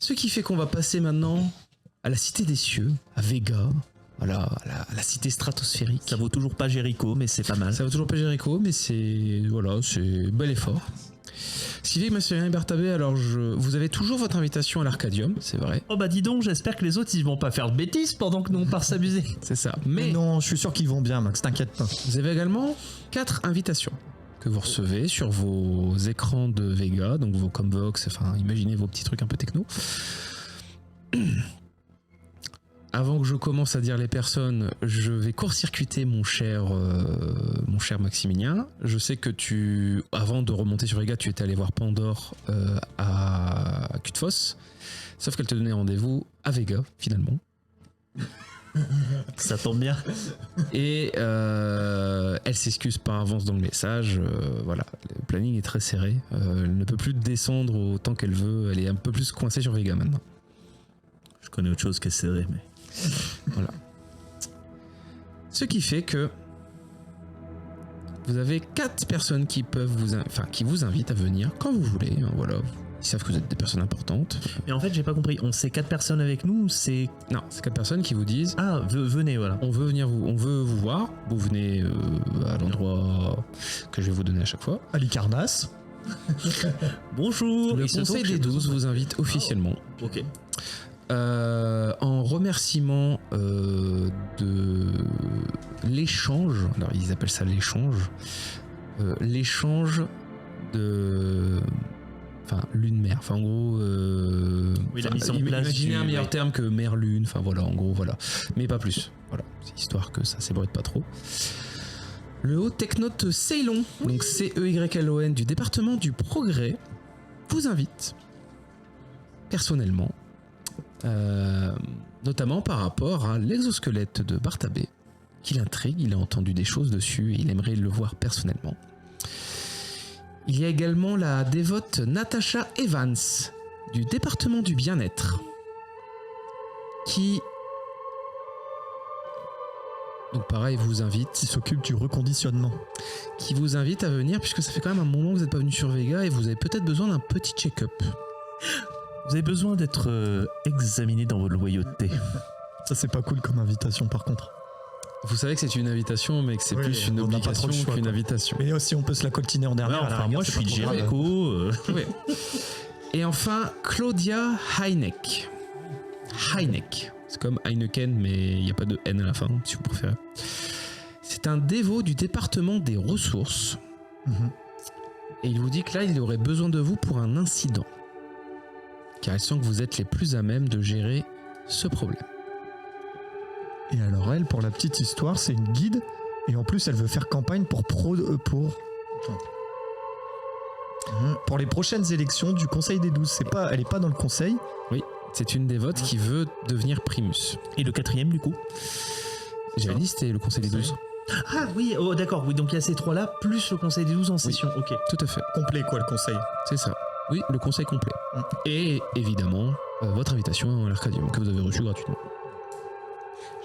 Ce qui fait qu'on va passer maintenant à la Cité des Cieux, à Vega, voilà, à la cité stratosphérique. Ça vaut toujours pas Jericho, mais c'est pas mal. Ça vaut toujours pas Jericho, mais c'est bel effort. Ce qui fait que Maximilien et Bertabé, alors vous avez toujours votre invitation à l'Arcadium, c'est vrai. Oh bah dis donc, j'espère que les autres ils vont pas faire de bêtises pendant que nous on part s'amuser. C'est ça. Mais non, je suis sûr qu'ils vont bien, Max, t'inquiète pas. Vous avez également 4 invitations que vous recevez sur vos écrans de Vega, donc vos Comvox, enfin imaginez vos petits trucs un peu techno. Avant que je commence à dire les personnes, je vais court-circuiter mon cher Maximilien. Je sais que avant de remonter sur Vega, tu étais allé voir Pandore à Cutfoss, sauf qu'elle te donnait rendez-vous à Vega, finalement. Ça tombe bien. Et elle s'excuse par avance dans le message. Voilà, le planning est très serré. Elle ne peut plus descendre autant qu'elle veut. Elle est un peu plus coincée sur Vega maintenant. Je connais autre chose qui est serré, mais... Voilà. Ce qui fait que vous avez 4 personnes qui vous invitent à venir quand vous voulez. Hein, voilà. Ils savent que vous êtes des personnes importantes. Mais en fait, j'ai pas compris. On sait 4 personnes avec nous ou c'est... Non, c'est 4 personnes qui vous disent... Ah, venez, voilà. On veut vous voir. Vous venez à l'endroit que je vais vous donner à chaque fois. À l'Icarnas. Bonjour. Le Conseil des 12 vous invite officiellement. Oh, ok. En remerciement de l'échange, alors ils appellent ça l'échange de... Enfin, lune-mère, enfin en gros... oui, la mise en place imaginez un meilleur terme que mère-lune, enfin voilà, en gros, voilà. Mais pas plus, voilà, c'est histoire que ça s'ébruite pas trop. Le haut technote Ceylon, donc CEYLON du département du Progrès, vous invite personnellement, notamment par rapport à l'exosquelette de Bartabé, qui l'intrigue, il a entendu des choses dessus et il aimerait le voir personnellement. Il y a également la dévote Natasha Evans du département du bien-être qui, donc pareil, vous invite, Qui s'occupe du reconditionnement. qui vous invite à venir puisque ça fait quand même un moment que vous n'êtes pas venu sur Vega et vous avez peut-être besoin d'un petit check-up. Vous avez besoin d'être examiné dans vos loyautés. Ça, c'est pas cool comme invitation, par contre. Vous savez que c'est une invitation, mais que c'est Oui, plus une on n'a pas trop obligation le choix, qu'une quoi. invitation. Mais aussi, on peut se la coltiner en dernière. Ouais, enfin, moi, je suis de Jericho. Oui. Et enfin, Claudia Heineck. Heineck. C'est comme Heineken, mais il n'y a pas de N à la fin, si vous préférez. C'est un dévot du département des ressources. Et il vous dit que là, il aurait besoin de vous pour un incident. Car il sent que vous êtes les plus à même de gérer ce problème. Et alors elle, pour la petite histoire, c'est une guide. Et en plus, elle veut faire campagne pour les prochaines élections du Conseil des 12. Elle est pas dans le Conseil. Oui, c'est une dévote qui veut devenir primus. Et le 4e, du coup? J'avais dit c'était le Conseil des 12. Ah oui, oh, d'accord. Oui, donc il y a ces 3-là, plus le Conseil des 12 en session. Ok. Tout à fait, Complet, quoi, le Conseil. c'est ça. Oui, le conseil complet. Et évidemment, votre invitation à l'Arcadium que vous avez reçue gratuitement.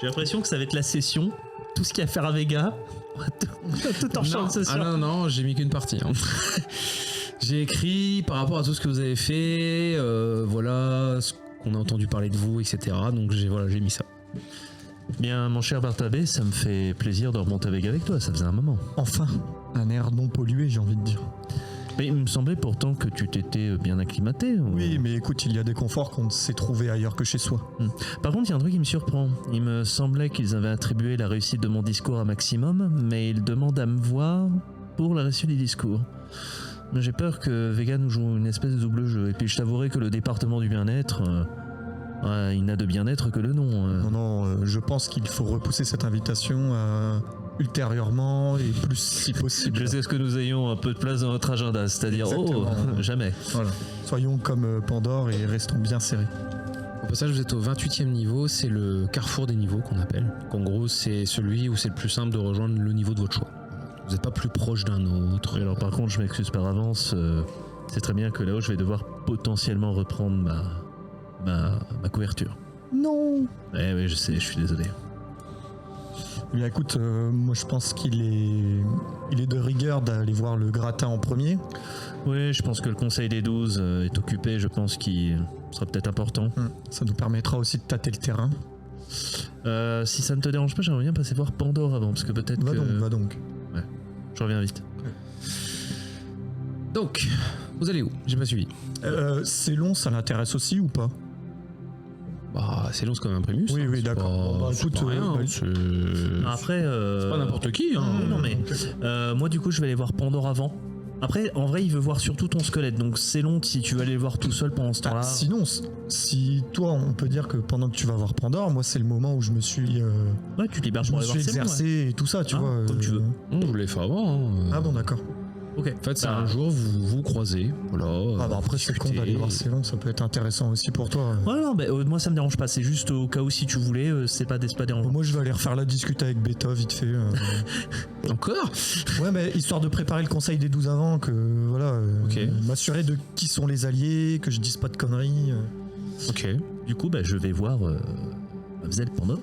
J'ai l'impression que ça va être la session. Tout ce qu'il y a à faire à Vega, on va tout en champ de session. Non, j'ai mis qu'une partie. Hein. J'ai écrit par rapport à tout ce que vous avez fait, voilà, ce qu'on a entendu parler de vous, etc. Donc j'ai mis ça. Bien, mon cher Bartabé, ça me fait plaisir de remonter à Vega avec toi, ça faisait un moment. Enfin, un air non pollué, j'ai envie de dire. Mais il me semblait pourtant que tu t'étais bien acclimaté. Oui, mais écoute, il y a des conforts qu'on ne sait trouver ailleurs que chez soi. Par contre, il y a un truc qui me surprend. Il me semblait qu'ils avaient attribué la réussite de mon discours à Maximum, mais ils demandent à me voir pour la réussite du discours. J'ai peur que Vega nous joue une espèce de double jeu. Et puis je t'avouerai que le département du bien-être, il n'a de bien-être que le nom. Non, je pense qu'il faut repousser cette invitation ultérieurement et plus si possible. Jusqu'à ce que nous ayons un peu de place dans notre agenda, c'est-à-dire, jamais. Voilà. Soyons comme Pandore et restons bien serrés. Au passage, vous êtes au 28e niveau, c'est le carrefour des niveaux qu'on appelle. Donc, en gros, c'est celui où c'est le plus simple de rejoindre le niveau de votre choix. Vous n'êtes pas plus proche d'un autre. Et alors par contre, je m'excuse par avance, c'est très bien que là-haut, je vais devoir potentiellement reprendre ma couverture. Non. Oui, je sais, je suis désolé. Bien écoute, moi je pense qu'il est de rigueur d'aller voir le gratin en premier. Oui, je pense que le Conseil des 12 est occupé, je pense qu'il sera peut-être important. Ça nous permettra aussi de tâter le terrain. Si ça ne te dérange pas, j'aimerais bien passer voir Pandore avant, parce que peut-être Va donc. Ouais, je reviens vite. Donc, vous allez où? J'ai pas suivi. C'est long, ça l'intéresse aussi ou pas? Bah, c'est long, c'est comme un Primus. Oui, hein, oui, c'est d'accord. pas- Bon, bah, c'est écoute, pas rien, bah, c'est Après, pas n'importe qui. Hein. Non, mais moi du coup je vais aller voir Pandore avant. Après, en vrai, il veut voir surtout ton squelette, donc c'est long si tu veux aller le voir tout seul pendant ce temps-là. Sinon, si toi, on peut dire que pendant que tu vas voir Pandore, moi c'est le moment où je me suis, Ouais, tu te libères je pour me aller suis voir c'est bon, exercé et tout ça, tu Ah, vois. comme tu veux. Non, je voulais faire avant. Hein. Ah bon, d'accord. Ok. En fait, c'est Bah, un jour, vous vous croisez. Voilà. Ah bah après, c'est con d'aller voir Célon, ça peut être intéressant aussi pour toi. Ouais, non, moi ça me dérange pas, c'est juste au cas où si tu voulais, c'est pas dérangeant. Moi, je vais aller refaire la discute avec Beta vite fait. Encore? Ouais, mais histoire de préparer le conseil des 12 avant, que voilà, Ok. m'assurer de qui sont les alliés, que je dise pas de conneries. Ok. Du coup, je vais voir Mavzel Pandore.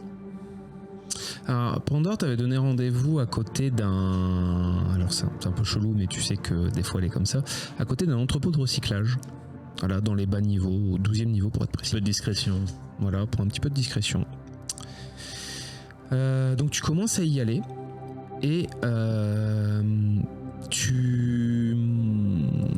Alors, Pandore t'avait donné rendez-vous à côté d'un... Alors, c'est un peu chelou, mais tu sais que des fois, elle est comme ça. À côté d'un entrepôt de recyclage. Voilà, dans les bas niveaux, au 12e niveau pour être précis. Peu de discrétion. Voilà, pour un petit peu de discrétion. Donc tu commences à y aller et tu...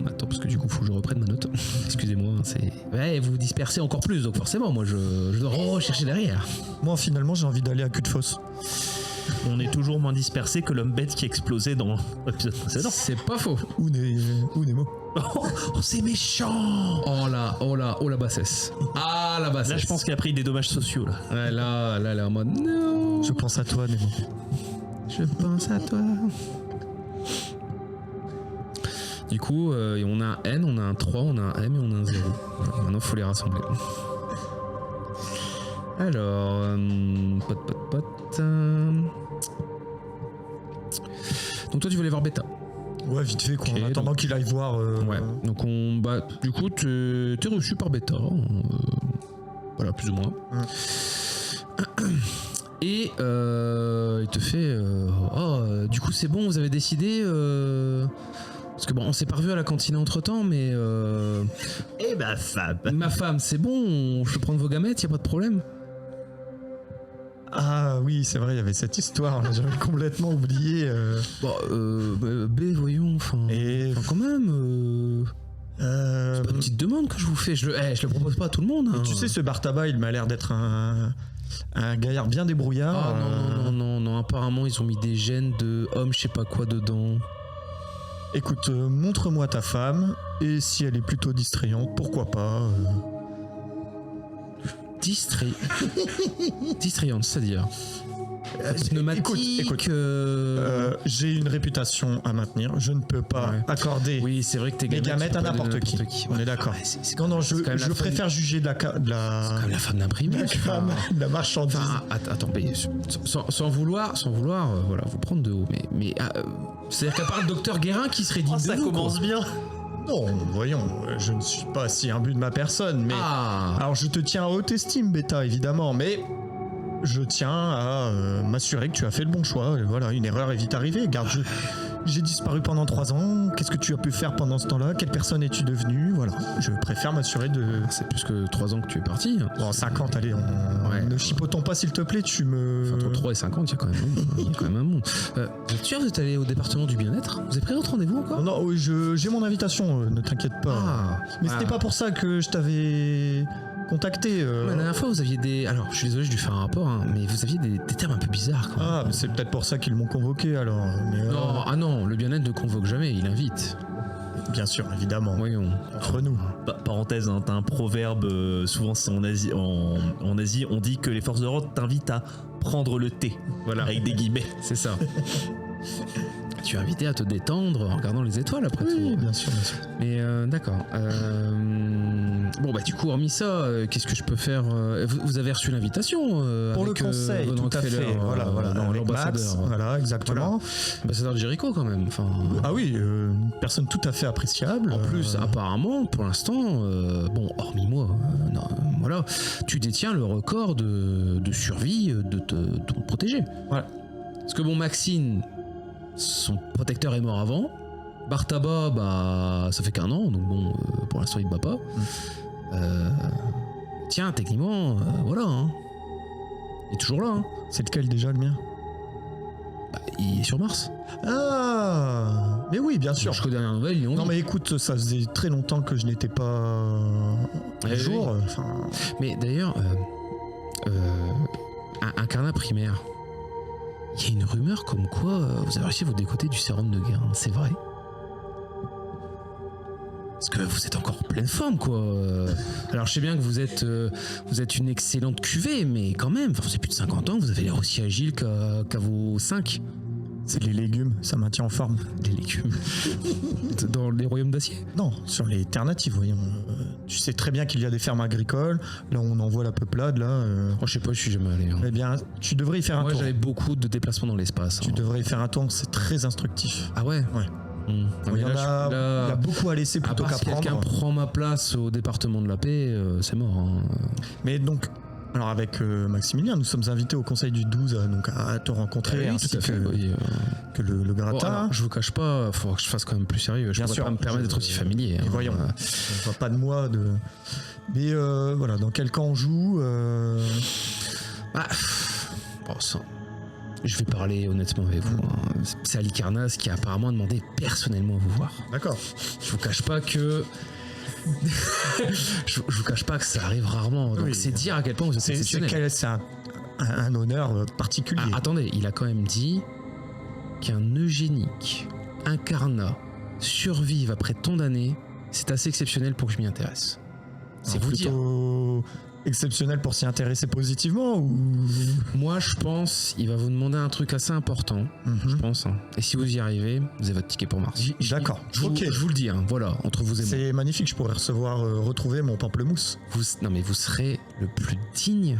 Attends, parce que du coup, il faut que je reprenne ma note. Excusez-moi, c'est... Ouais, vous vous dispersez encore plus, donc forcément, moi, je dois chercher derrière. Moi, finalement, j'ai envie d'aller à cul de fosse. On est toujours moins dispersé que l'homme bête qui explosait dans l'épisode précédent. C'est pas faux. Ou Nemo. Oh, c'est méchant! Oh la bassesse. Ah, la bassesse. Là, je pense qu'il a pris des dommages sociaux, là. Ouais, là, elle est en mode... Non, Je pense à toi, Nemo. je pense à toi. Du coup, on a un N, on a un 3, on a un M et on a un 0. Maintenant, il faut les rassembler. Alors, pote. Donc toi, tu voulais voir Beta. Ouais, vite fait, quoi. Ok, En attendant qu'il aille voir. Ouais. Donc du coup, t'es reçu par Beta. Voilà, plus ou moins. Et il te fait du coup c'est bon, vous avez décidé parce que bon, on s'est pas revu à la cantine entre temps, mais Et ma femme! ma femme, c'est bon, je peux prendre vos gamètes, y a pas de problème. Ah oui, c'est vrai, il y avait cette histoire, là, j'avais complètement oublié. Bon, B, voyons, enfin quand même. C'est pas une petite demande que je vous fais, je le propose pas à tout le monde. Hein. Tu sais, ce bar tabac, il m'a l'air d'être un gaillard bien débrouillard. Ah non, apparemment ils ont mis des gènes de homme je sais pas quoi dedans. Écoute, montre-moi ta femme, et si elle est plutôt distrayante, pourquoi pas. Distrayante, c'est-à-dire pneumatique. Écoute, j'ai une réputation à maintenir, je ne peux pas accorder Oui, c'est vrai que tes mes gamètes à sont pas de n'importe qui. On est d'accord. Ouais, c'est Non, c'est quand même je la préfère juger de la C'est quand même la femme d'un Primus. de la marchandise. Enfin, attends, mais sans vouloir voilà, vous prendre de haut, mais c'est-à-dire qu'à part le docteur Guérin qui serait digne de Ça vous, commence quoi. bien! Non, voyons, je ne suis pas si imbu de ma personne, mais... Ah, Alors, je te tiens à haute estime, Beta, évidemment, mais... Je tiens à m'assurer que tu as fait le bon choix. Et voilà, une erreur est vite arrivée. Garde, j'ai disparu pendant 3 ans. Qu'est-ce que tu as pu faire pendant ce temps-là? Quelle personne es-tu devenue? Voilà, je préfère m'assurer de... c'est plus que 3 ans que tu es parti. Hein. Bon, 50, allez, Ouais. ne chipotons pas, s'il te plaît, tu me... Entre 3 et 50, il y a quand même un monde. Il y a quand même un monde. Vous êtes sûr que vous êtes allé au département du bien-être? Vous avez pris votre rendez-vous encore? Non, oui, j'ai mon invitation, ne t'inquiète pas. Ah, Mais c'était pas pour ça que je t'avais contacté. La dernière fois, vous aviez des... Alors, je suis désolé, je dû faire un rapport, hein, mais vous aviez des termes un peu bizarres, quand même. Ah, mais c'est peut-être pour ça qu'ils m'ont convoqué, alors. Mais, Non, le bien-être ne convoque jamais, il invite. bien sûr, évidemment. Voyons. Entre nous. Parenthèse, hein, t'as un proverbe, souvent c'est en Asie, en Asie, on dit que les forces de l'ordre t'invitent à prendre le thé. Voilà. Avec des guillemets. C'est ça. Tu es invité à te détendre en regardant les étoiles après Oui, tout. bien sûr, bien sûr. Mais d'accord. Bon bah du coup hormis ça, qu'est-ce que je peux faire vous avez reçu l'invitation Pour le avec, conseil, Von tout à Rockefeller, fait. Voilà, dans avec Max, l'ambassadeur. voilà, exactement. Ambassadeur de Jericho quand même. Enfin, Ah oui, une personne tout à fait appréciable. en plus, apparemment, pour l'instant, bon, hormis moi, non, voilà, tu détiens le record de survie de ton protégé. Voilà. Parce que bon, Maxine, son protecteur est mort avant. Bartaba, bah, ça fait qu'1 an, donc bon, pour l'instant, il ne bat pas. Tiens, techniquement, voilà. Hein. Il est toujours là. Hein. C'est lequel déjà, le mien? Bah, il est sur Mars. Ah, mais oui, bien sûr. Jusqu'aux dernières nouvelles, il est en Non, vie. mais écoute, ça faisait très longtemps que je n'étais pas à jour. Oui. Enfin, Mais d'ailleurs, un carnat primaire, il y a une rumeur comme quoi vous avez réussi à vous décoter du sérum de guerre. Hein. C'est vrai? Parce que vous êtes encore en pleine forme, quoi. Alors, je sais bien que vous êtes une excellente cuvée, mais quand même, vous avez plus de 50 ans, vous avez l'air aussi agile qu'à vos 5. c'est les légumes, ça maintient en forme. Les légumes. Dans les royaumes d'acier? Non, sur les alternatives, voyons. Tu sais très bien qu'il y a des fermes agricoles. Là, on envoie la peuplade, là. Oh, je sais pas, je suis jamais allé. Hein. Eh bien, tu devrais y faire un Moi, tour. j'avais beaucoup de déplacements dans l'espace. Tu hein. devrais y faire un tour, c'est très instructif. Ah ouais? Ouais. Non, Il mais y, en là, je a, suis là- il y a beaucoup à laisser À plutôt part qu'à si quelqu'un prendre. prend ma place au département de la paix, c'est mort. Hein. Mais donc, alors avec Maximilien, nous sommes invités au conseil du 12 donc à te rencontrer, Oui, ainsi tout à fait, que, oui. que le Bon, gratin. alors, je vous cache pas, il faudra que je fasse quand même plus sérieux. Je Bien pourrais sûr, pas me permettre d'être aussi familier. Et hein. voyons, on voit pas de moi de. Mais voilà, dans quel camp on joue Ah, bon, ça, je vais parler honnêtement avec vous. Hein. C'est Ali Carnas qui a apparemment demandé personnellement à vous voir. D'accord. Je vous cache pas que. je vous cache pas que ça arrive rarement. Donc Oui. c'est dire à quel point vous êtes exceptionnel. C'est un honneur particulier. Ah, attendez, il a quand même dit qu'un eugénique, un carnat, survive après tant d'années, c'est assez exceptionnel pour que je m'y intéresse. C'est Alors, vous dire. plutôt exceptionnel pour s'y intéresser positivement ou. Moi, je pense, il va vous demander un truc assez important, je pense. Hein. Et si vous y arrivez, vous avez votre ticket pour Mars. D'accord. Je vous, Ok. je vous le dis, hein, voilà, entre vous et moi. C'est magnifique, je pourrais retrouver mon pamplemousse. Non, mais vous serez le plus digne.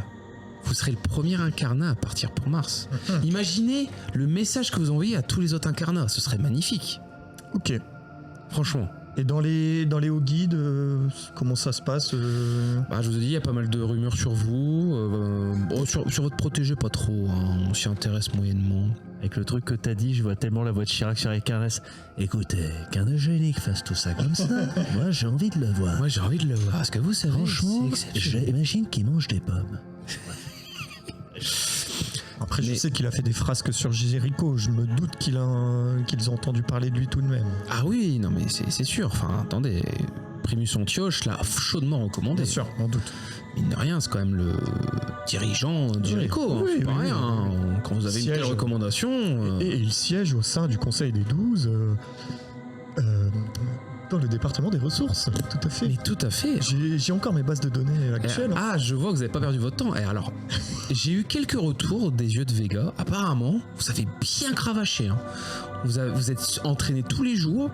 Vous serez le premier incarnat à partir pour Mars. Imaginez le message que vous envoyez à tous les autres incarnats. Ce serait magnifique. Ok. Franchement. Et dans les hauts guides, comment ça se passe Bah, je vous ai dit, il y a pas mal de rumeurs sur vous. Bon, sur votre protégé, pas trop. Hein. On s'y intéresse moyennement. Avec le truc que t'as dit, je vois tellement la voix de Chirac sur les carnesses. Écoutez, qu'un eugénique fasse tout ça comme ça, moi j'ai envie de le voir. Moi, j'ai envie de le voir. Parce que vous savez, Franchement, c'est exceptionnel. j'imagine qu'il mange des pommes. Après, je Mais- sais qu'il a fait des frasques sur Jéricho. Je me doute qu'ils ont entendu parler de lui tout de même. Ah oui, non, mais c'est sûr. Enfin, attendez. Primus Antioche l'a chaudement recommandé. Bien sûr, en doute. Mine de rien, c'est quand même le dirigeant de Jericho. Hein, oui, c'est pas oui, rien. oui. Hein. Quand vous avez une telle Siège. recommandation. Et il siège au sein du conseil des 12 dans le département des ressources. Tout à fait. Mais tout à fait. J'ai encore mes bases de données actuelles. Ah, je vois que vous n'avez pas perdu votre temps. Et alors, j'ai eu quelques retours des yeux de Vega. Apparemment, vous avez bien cravaché. Hein. Vous êtes entraîné tous les jours.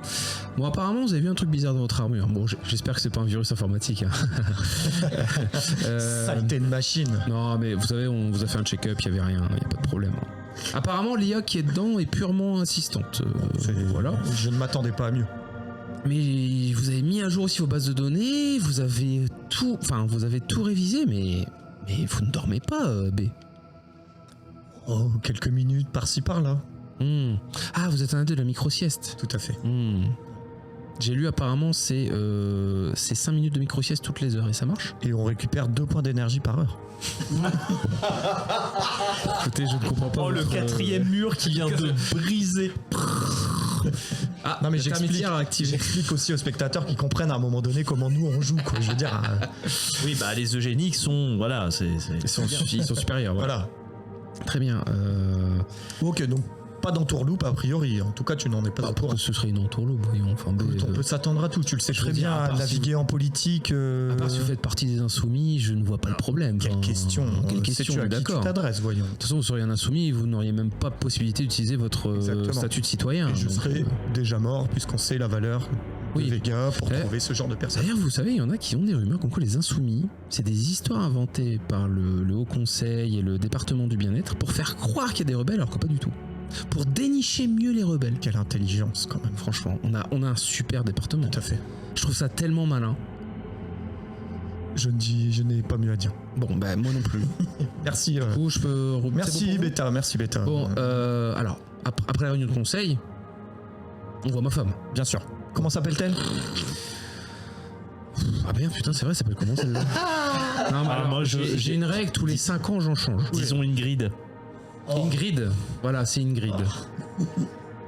Bon, apparemment, vous avez vu un truc bizarre dans votre armure. Bon, j'espère que c'est pas un virus informatique. Hein. Saleté de machine. Non, mais vous savez, on vous a fait un check-up, il n'y avait rien, il n'y a pas de problème. Apparemment, l'IA qui est dedans est purement insistante. Voilà. Je ne m'attendais pas à mieux. Mais vous avez mis à jour aussi vos bases de données, vous avez tout révisé, mais vous ne dormez pas, B. Oh, quelques minutes par-ci par-là. Ah, vous êtes un de la micro-sieste. Tout à fait. J'ai lu apparemment c'est 5 minutes de micro-sieste toutes les heures et ça marche. Et on récupère 2 points d'énergie par heure. Écoutez, je ne comprends pas. Oh, le votre, quatrième mur qui vient de briser. Ah, Non mais le thermitière a activé. j'explique aussi aux spectateurs qui comprennent à un moment donné comment nous on joue. Quoi. Je veux dire, Oui, bah les eugéniques sont. Voilà, Ils sont supérieurs. Voilà. voilà. Très bien. Ok, donc pas d'entourloupe a priori. En tout cas, tu n'en es pas au courant. Pourquoi ce serait une entourloupe, voyons. Enfin, Écoute, on peut s'attendre à tout. Tu le sais je très veux dire, bien, à part naviguer en politique. à part si vous faites partie des insoumis, je ne vois pas le problème. Quelle Enfin, question Quelle Sais-tu question, à qui tu d'accord. De t'adresses, voyons. toute façon, vous seriez un insoumis, vous n'auriez même pas possibilité d'utiliser votre Exactement. statut de citoyen. Et je Donc, serais déjà mort puisqu'on sait la valeur Oui. de Vega pour Eh. trouver ce genre de personnes. D'ailleurs, vous savez, il y en a qui ont des rumeurs comme quoi les insoumis, c'est des histoires inventées par le Haut Conseil et le département du bien-être pour faire croire qu'il y a des rebelles alors que pas du tout. Pour dénicher mieux les rebelles. Quelle intelligence quand même. Franchement, on a un super département. Tout à fait. Je trouve ça tellement malin. Je n'ai pas mieux à dire. Bon, bah moi non plus. Merci. Du coup, je peux... Merci Beta, merci Beta. Bon, alors, après la réunion de conseil, on voit ma femme. Bien sûr. Comment s'appelle-t-elle? Ah bien, putain, c'est vrai, ça s'appelle comment celle-là? Non, mais alors, moi, j'ai une règle, tous les 5 ans, j'en change. Disons Ingrid. Ingrid, voilà, c'est Ingrid.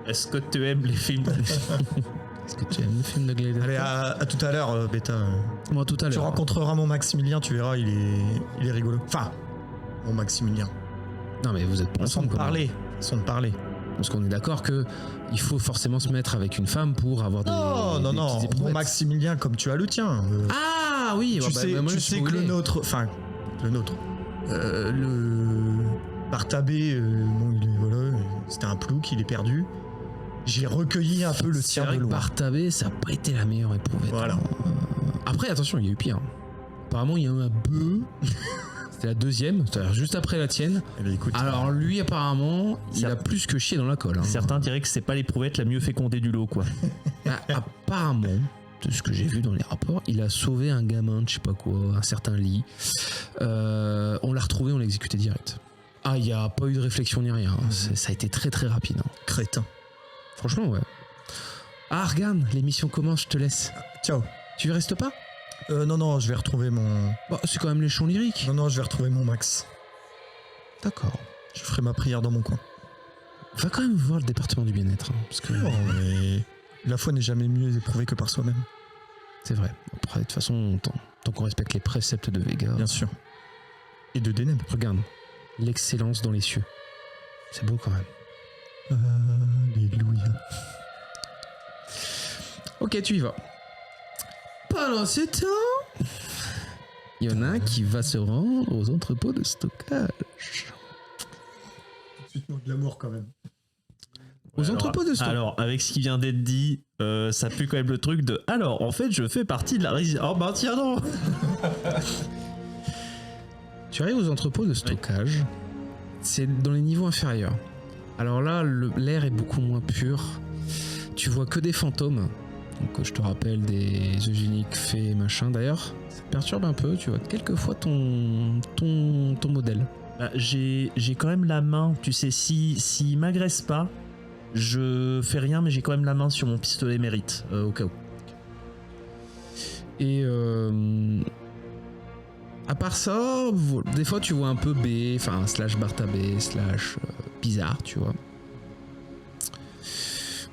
Est-ce que tu aimes les films Est-ce que tu aimes le film de Gladiator? Allez, à tout à l'heure, Beta. Moi, tout à l'heure. Tu rencontreras mon Maximilien, tu verras, il est rigolo. Enfin, mon Maximilien. Non, mais vous êtes pas Façon ensemble, de quand même. parler. Façon de parler. Parce qu'on est d'accord que il faut forcément se mettre avec une femme pour avoir des. Non. petites Mon éprouvettes. Maximilien, comme tu as le tien. Ah oui, tu sais, moi, tu je sais suis que le roulé. nôtre. Enfin, le nôtre. Le Bartabé, bon, voilà, c'était un plouc, il est perdu. J'ai recueilli un peu le C'est sien vrai de que loin. Bartabé, ça n'a pas été la meilleure éprouvette. Voilà. Après, attention, il y a eu pire. Apparemment, il y a eu un bœuf. C'était la deuxième, c'est-à-dire juste après la tienne. Eh bien, écoute, Alors lui, apparemment, il Ça- a plus que chier dans la colle. Hein. Certains diraient que c'est pas l'éprouvette la mieux fécondée du lot, quoi. Apparemment, de ce que j'ai vu dans les rapports, il a sauvé un gamin de je sais pas quoi, un certain lit. On l'a retrouvé, on l'a exécuté direct. Ah, il n'y a pas eu de réflexion ni rien. Hein. Ça a été très très rapide. Hein. crétin. Franchement, ouais. Ah, regarde, l'émission commence, je te laisse. Ciao. Tu y restes pas? Non, je vais retrouver mon. Bah, c'est quand même les chants lyriques. Non, je vais retrouver mon Max. D'accord. Je ferai ma prière dans mon coin. Va quand même voir le département du bien-être. Hein, parce que Oh, mais la foi n'est jamais mieux éprouvée que par soi-même. c'est vrai. Après, de toute façon, tant qu'on respecte les préceptes de Vega. Bien sûr. Et de Deneb. Regarde, l'excellence dans les cieux. C'est beau quand même. Alléluia. Ok, tu y vas. Pendant ce temps, il y en a un qui va se rendre aux entrepôts de stockage. Suite de l'amour quand même. Aux entrepôts de stockage. Alors, avec ce qui vient d'être dit, ça pue quand même le truc de. Alors, en fait, je fais partie de la résistance. Oh, bah tiens, non. Tu arrives aux entrepôts de stockage. C'est dans les niveaux inférieurs. Alors là, l'air est beaucoup moins pur. Tu vois que des fantômes. Donc je te rappelle des eugéniques fées machin. D'ailleurs, ça te perturbe un peu. Tu vois quelquefois ton modèle. Bah, j'ai quand même la main, tu sais, s'il m'agresse pas, je fais rien, mais j'ai quand même la main sur mon pistolet mérite, au cas où. Et à part ça, des fois tu vois un peu B, enfin slash Bartabé, slash bizarre, tu vois.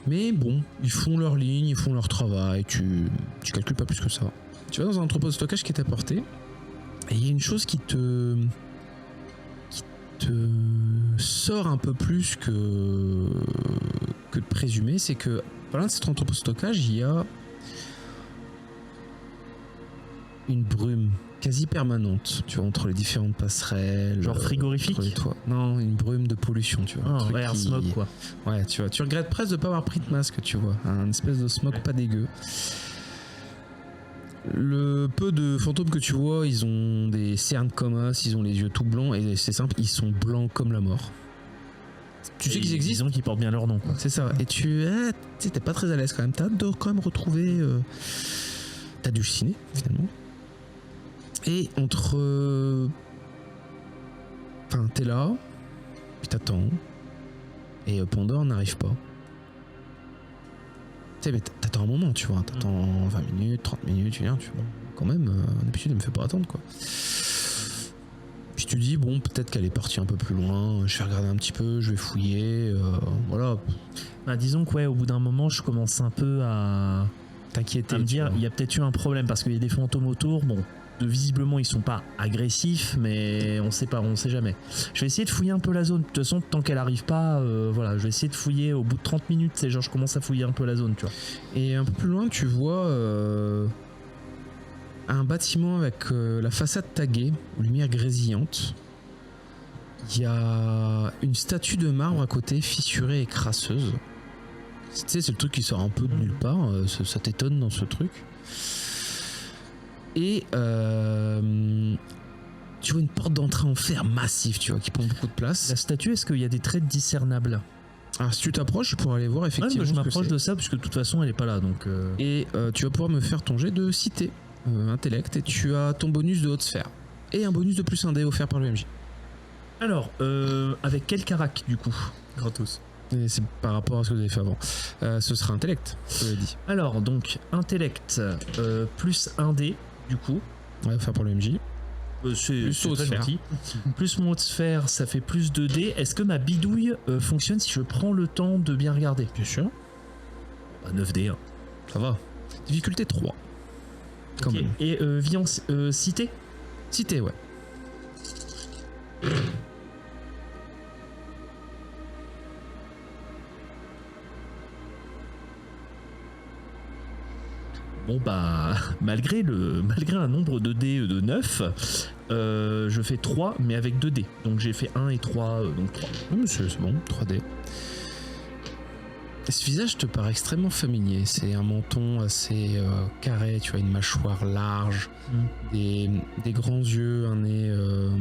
Mais bon, ils font leur ligne, ils font leur travail, tu calcules pas plus que ça. Tu vas dans un entrepôt de stockage qui est apporté, et il y a une chose qui te sort un peu plus que de présumer, c'est que par là de cet entrepôt de stockage, il y a une brume quasi permanente, tu vois, entre les différentes passerelles. Genre frigorifique entre les toits. Non, une brume de pollution, tu vois. un truc air qui- smoke, quoi. Ouais, tu vois, tu regrettes presque de pas avoir pris de masque, tu vois. Un espèce de smoke pas dégueu. Le peu de fantômes que tu vois, ils ont des cernes comme as, ils ont les yeux tout blancs, et c'est simple, ils sont blancs comme la mort. Tu sais qu'ils existent, Disons qu'ils portent bien leur nom, quoi. c'est ça. Et tu sais, t'es pas très à l'aise quand même. T'as hâte de quand même retrouver. T'as du ciné, finalement. Et entre. Enfin, t'es là, puis t'attends. Et Pandore n'arrive pas. Tu sais, mais t'attends un moment, tu vois. T'attends 20 minutes, 30 minutes, tu viens, tu vois. Quand même, d'habitude, elle me fait pas attendre, quoi. Puis tu dis, bon, peut-être qu'elle est partie un peu plus loin. Je vais regarder un petit peu, je vais fouiller. Voilà. Bah, disons que, ouais, au bout d'un moment, je commence un peu à T'inquiéter. me tu dire, vois. il y a peut-être eu un problème parce qu'il y a des fantômes autour. Bon, visiblement, ils sont pas agressifs, mais on sait pas, on sait jamais. Je vais essayer de fouiller un peu la zone. De toute façon, tant qu'elle arrive pas, voilà, je vais essayer de fouiller au bout de 30 minutes. C'est genre, je commence à fouiller un peu la zone, tu vois. Et un peu plus loin, tu vois un bâtiment avec la façade taguée, aux lumières grésillantes. Il y a une statue de marbre à côté, fissurée et crasseuse. Tu sais, c'est le truc qui sort un peu de nulle part. Ça t'étonne dans ce truc. Et tu vois une porte d'entrée en fer massive, tu vois, qui prend beaucoup de place. La statue, est-ce qu'il y a des traits discernables? Alors, si tu t'approches, tu pourras aller voir Ouais, effectivement. bah, je ce que m'approche c'est. de ça puisque de toute façon, elle est pas là, donc. Et tu vas pouvoir me faire ton jet de cité. intellect, et tu as ton bonus de haute sphère. Et un bonus de plus 1 dé offert par le MJ. Alors, avec quel carac du coup? Gratos. Et c'est par rapport à ce que vous avez fait avant. Ce sera intellect, je l'ai dit. Alors, donc, intellect plus 1 dé du coup. Ouais, offert par le MJ. C'est haute très sphère. gentil. Plus mon haute sphère, ça fait plus 2 dés. Est-ce que ma bidouille fonctionne si je prends le temps de bien regarder? Bien sûr. 9 dés. Hein. Ça va. Difficulté 3. Quand Ok. même. Et vie en cité? Cité, ouais. Bon bah, malgré un nombre de dés de 9, je fais 3 mais avec 2 dés. Donc j'ai fait 1 et 3, donc 3. C'est bon, 3D. Ce visage te paraît extrêmement familier. C'est un menton assez carré, tu as une mâchoire large, des grands yeux, un nez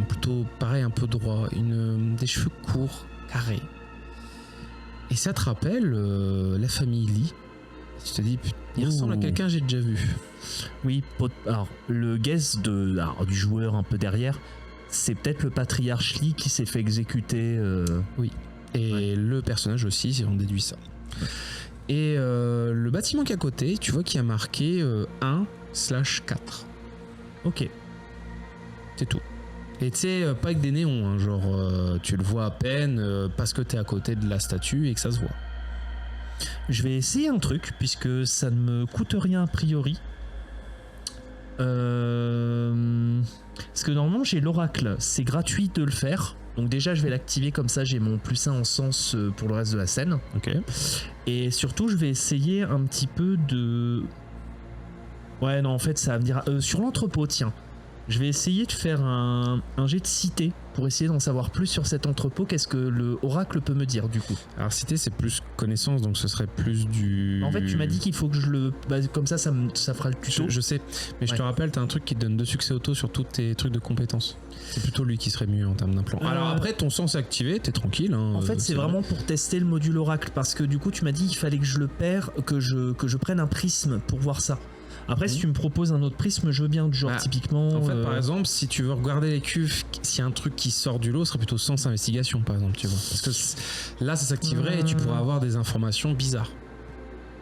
plutôt pareil, un peu droit, des cheveux courts, carrés. Et ça te rappelle la famille Lee. Tu te dis, il ressemble à quelqu'un que j'ai déjà vu. Oui, alors le guess du joueur un peu derrière, c'est peut-être le patriarche Lee qui s'est fait exécuter. Oui. Et le personnage aussi, si on déduit ça. Et le bâtiment qui est à côté, tu vois qu'il y a marqué 1/4. Ok. C'est tout. Et tu sais, pas avec des néons, hein, genre tu le vois à peine parce que t'es à côté de la statue et que ça se voit. Je vais essayer un truc puisque ça ne me coûte rien a priori. Parce que normalement j'ai l'oracle, c'est gratuit de le faire. Donc déjà je vais l'activer comme ça, j'ai mon +1 en sens pour le reste de la scène. Ok. Et surtout je vais essayer un petit peu de... Ouais non en fait ça va me dire... sur l'entrepôt tiens. Je vais essayer de faire un jet de cité pour essayer d'en savoir plus sur cet entrepôt. Qu'est-ce que le oracle peut me dire du coup? Alors cité c'est plus connaissance, donc ce serait plus du... En fait tu m'as dit qu'il faut que je le... Bah, comme ça fera le tuto. Je sais, mais je te rappelle, t'as un truc qui te donne 2 succès auto sur tous tes trucs de compétences. C'est plutôt lui qui serait mieux en termes d'implant. Alors après, ton sens est activé, t'es tranquille. Hein, en fait, c'est vraiment pour tester le module oracle, parce que du coup, tu m'as dit qu'il fallait que je le perde, que je prenne un prisme pour voir ça. Après, si tu me proposes un autre prisme, je veux bien, du genre typiquement... En fait, par exemple, si tu veux regarder les cuves, s'il y a un truc qui sort du lot, ce serait plutôt sens investigation, par exemple, tu vois. Parce que là, ça s'activerait et tu pourrais avoir des informations bizarres.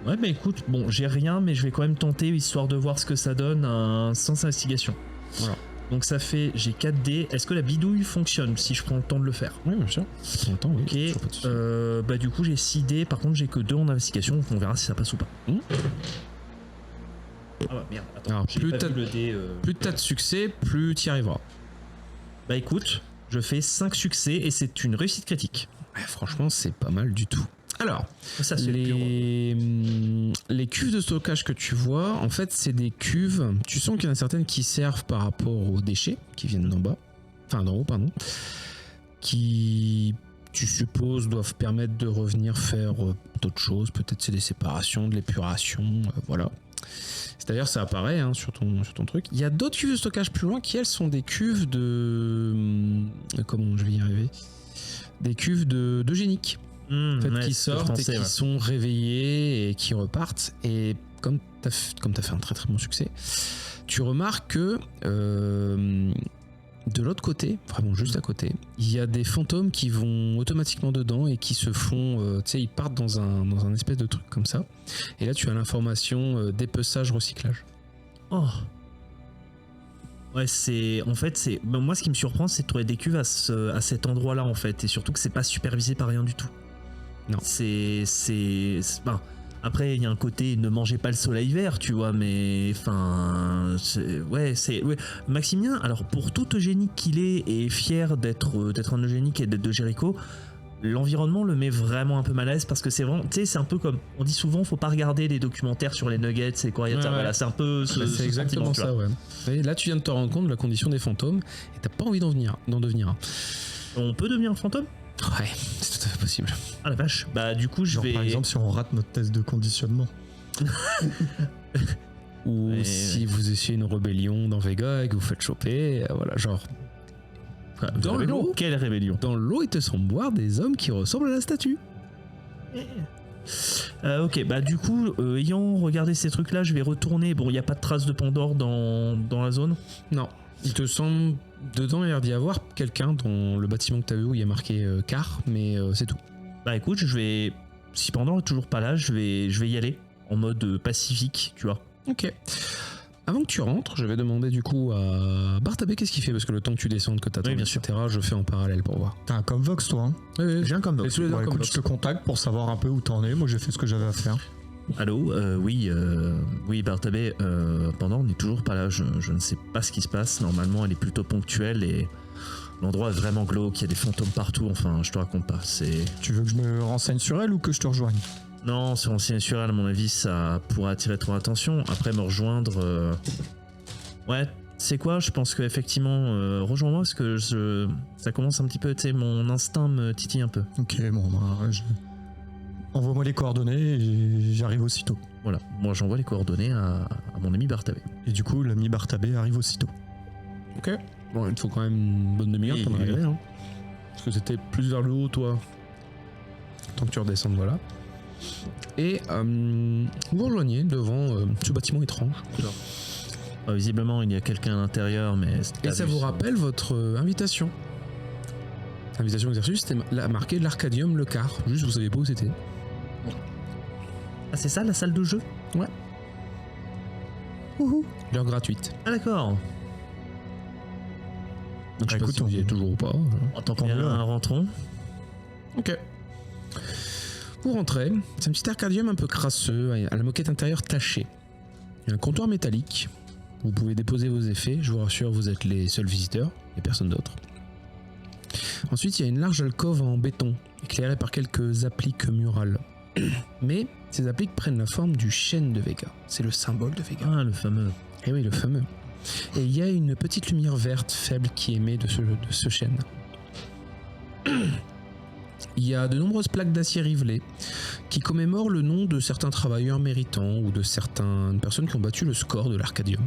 Ouais, bah écoute, bon, j'ai rien, mais je vais quand même tenter, histoire de voir ce que ça donne, un sens investigation. Voilà. Donc ça fait, j'ai 4 dés. Est-ce que la bidouille fonctionne si je prends le temps de le faire? Oui, bien sûr. Longtemps, oui. Ok, bah du coup j'ai 6 dés, par contre j'ai que 2 en investigation, donc on verra si ça passe ou pas. Ah bah merde, attends, alors, plus t'as de succès, plus t'y arriveras. Bah écoute, je fais 5 succès et c'est une réussite critique. Ouais, franchement, c'est pas mal du tout. Alors, ça, c'est les cuves de stockage que tu vois, en fait, c'est des cuves. Tu sens qu'il y en a certaines qui servent par rapport aux déchets qui viennent d'en bas, enfin d'en haut, pardon, qui, tu supposes, doivent permettre de revenir faire d'autres choses. Peut-être c'est des séparations, de l'épuration, voilà. C'est-à-dire, ça apparaît hein, sur ton truc. Il y a d'autres cuves de stockage plus loin qui, elles, sont des cuves de... comment je vais y arriver? Des cuves d'eugénique. En fait, qui sortent et qui sont réveillés et qui repartent. Et comme tu as fait un très très bon succès, tu remarques que de l'autre côté, vraiment juste à côté, il y a des fantômes qui vont automatiquement dedans et qui se font, tu sais, ils partent dans un espèce de truc comme ça. Et là, tu as l'information dépeçage, recyclage. Oh. Ouais, moi, ce qui me surprend, c'est de trouver des cuves à cet endroit-là, en fait. Et surtout que c'est pas supervisé par rien du tout. Non. Après, il y a un côté ne mangez pas le soleil vert, tu vois, mais enfin, Maximilien, alors pour tout eugénique qu'il est et fier d'être un eugénique et d'être de Jéricho, l'environnement le met vraiment un peu mal à l'aise parce que c'est vraiment, tu sais, c'est un peu comme on dit souvent, faut pas regarder les documentaires sur les nuggets et quoi, voilà, c'est un peu c'est exactement ça, ouais. Et là, tu viens de te rendre compte de la condition des fantômes et t'as pas envie d'en devenir un. On peut devenir un fantôme? Ouais, c'est tout à fait possible. Ah la vache. Bah du coup Genre, par exemple si on rate notre test de conditionnement. Ou si vous essayez une rébellion dans Vega et que vous faites choper, voilà, genre... Dans l'eau, quelle rébellion? Dans l'eau, il te semble boire des hommes qui ressemblent à la statue. Ok, bah du coup, ayant regardé ces trucs-là, je vais retourner. Bon, il n'y a pas de traces de Pandore dans la zone. Non. Il te semble, dedans, il y a l'air d'y avoir quelqu'un dans le bâtiment que tu as vu où il y a marqué car, mais c'est tout. Bah écoute, si Pandore est toujours pas là, je vais y aller en mode pacifique, tu vois. Ok. Avant que tu rentres, je vais demander du coup à Bartabé qu'est-ce qu'il fait, parce que le temps que tu descendes, que t'attends, Oui, bien etc., je fais en parallèle pour voir. T'as un Comvox, toi, hein? Oui, J'ai un Comvox. Et tous les deux Bon, un écoute, Comvox. je te contacte pour savoir un peu où t'en es. Moi, j'ai fait ce que j'avais à faire. Allô, oui, Bartabé, Pandore n'est toujours pas là. Je ne sais pas ce qui se passe. Normalement, elle est plutôt ponctuelle et l'endroit est vraiment glauque. Il y a des fantômes partout. Enfin, je te raconte pas. Tu veux que je me renseigne sur elle ou que je te rejoigne? Non, se renseigner sur elle, à mon avis, ça pourrait attirer ton attention. Après, me rejoindre. Ouais, c'est quoi? Je pense qu'effectivement, rejoins-moi parce que ça commence un petit peu, tu sais, mon instinct me titille un peu. Ok, bon, bah, envoie-moi les coordonnées et j'arrive aussitôt. Voilà, moi j'envoie les coordonnées à mon ami Bartabé. Et du coup, l'ami Bartabé arrive aussitôt. Ok. Bon, il te faut quand même une bonne demi-heure Oui, pour oui, arriver, hein. Parce que c'était plus vers le haut, toi. Tant que tu redescendes, voilà. Et vous rejoignez devant ce bâtiment étrange. Visiblement, il y a quelqu'un à l'intérieur, mais... Et ça vous rappelle votre invitation. Invitation exercice, c'était marqué l'Arcadium Le Quart. Juste, vous savez pas où c'était. Ah, c'est ça, la salle de jeu? Ouais. Wouhou. L'heure gratuite. Ah, d'accord. Donc, je sais écoute, pas si vous y êtes toujours ou pas. Tant Tant qu'on mieux. rentrons. Ok. Vous rentrez, c'est un petit arcadium un peu crasseux, à la moquette intérieure tachée. Il y a un comptoir métallique. Vous pouvez déposer vos effets, je vous rassure, vous êtes les seuls visiteurs, et personne d'autre. Ensuite, il y a une large alcôve en béton, éclairée par quelques appliques murales. Mais ces appliques prennent la forme du chêne de Vega. C'est le symbole de Vega. Ah, le fameux. Eh oui, le fameux. Et il y a une petite lumière verte faible qui émet de ce chêne. Il y a de nombreuses plaques d'acier rivelées qui commémorent le nom de certains travailleurs méritants ou de certaines personnes qui ont battu le score de l'Arcadium.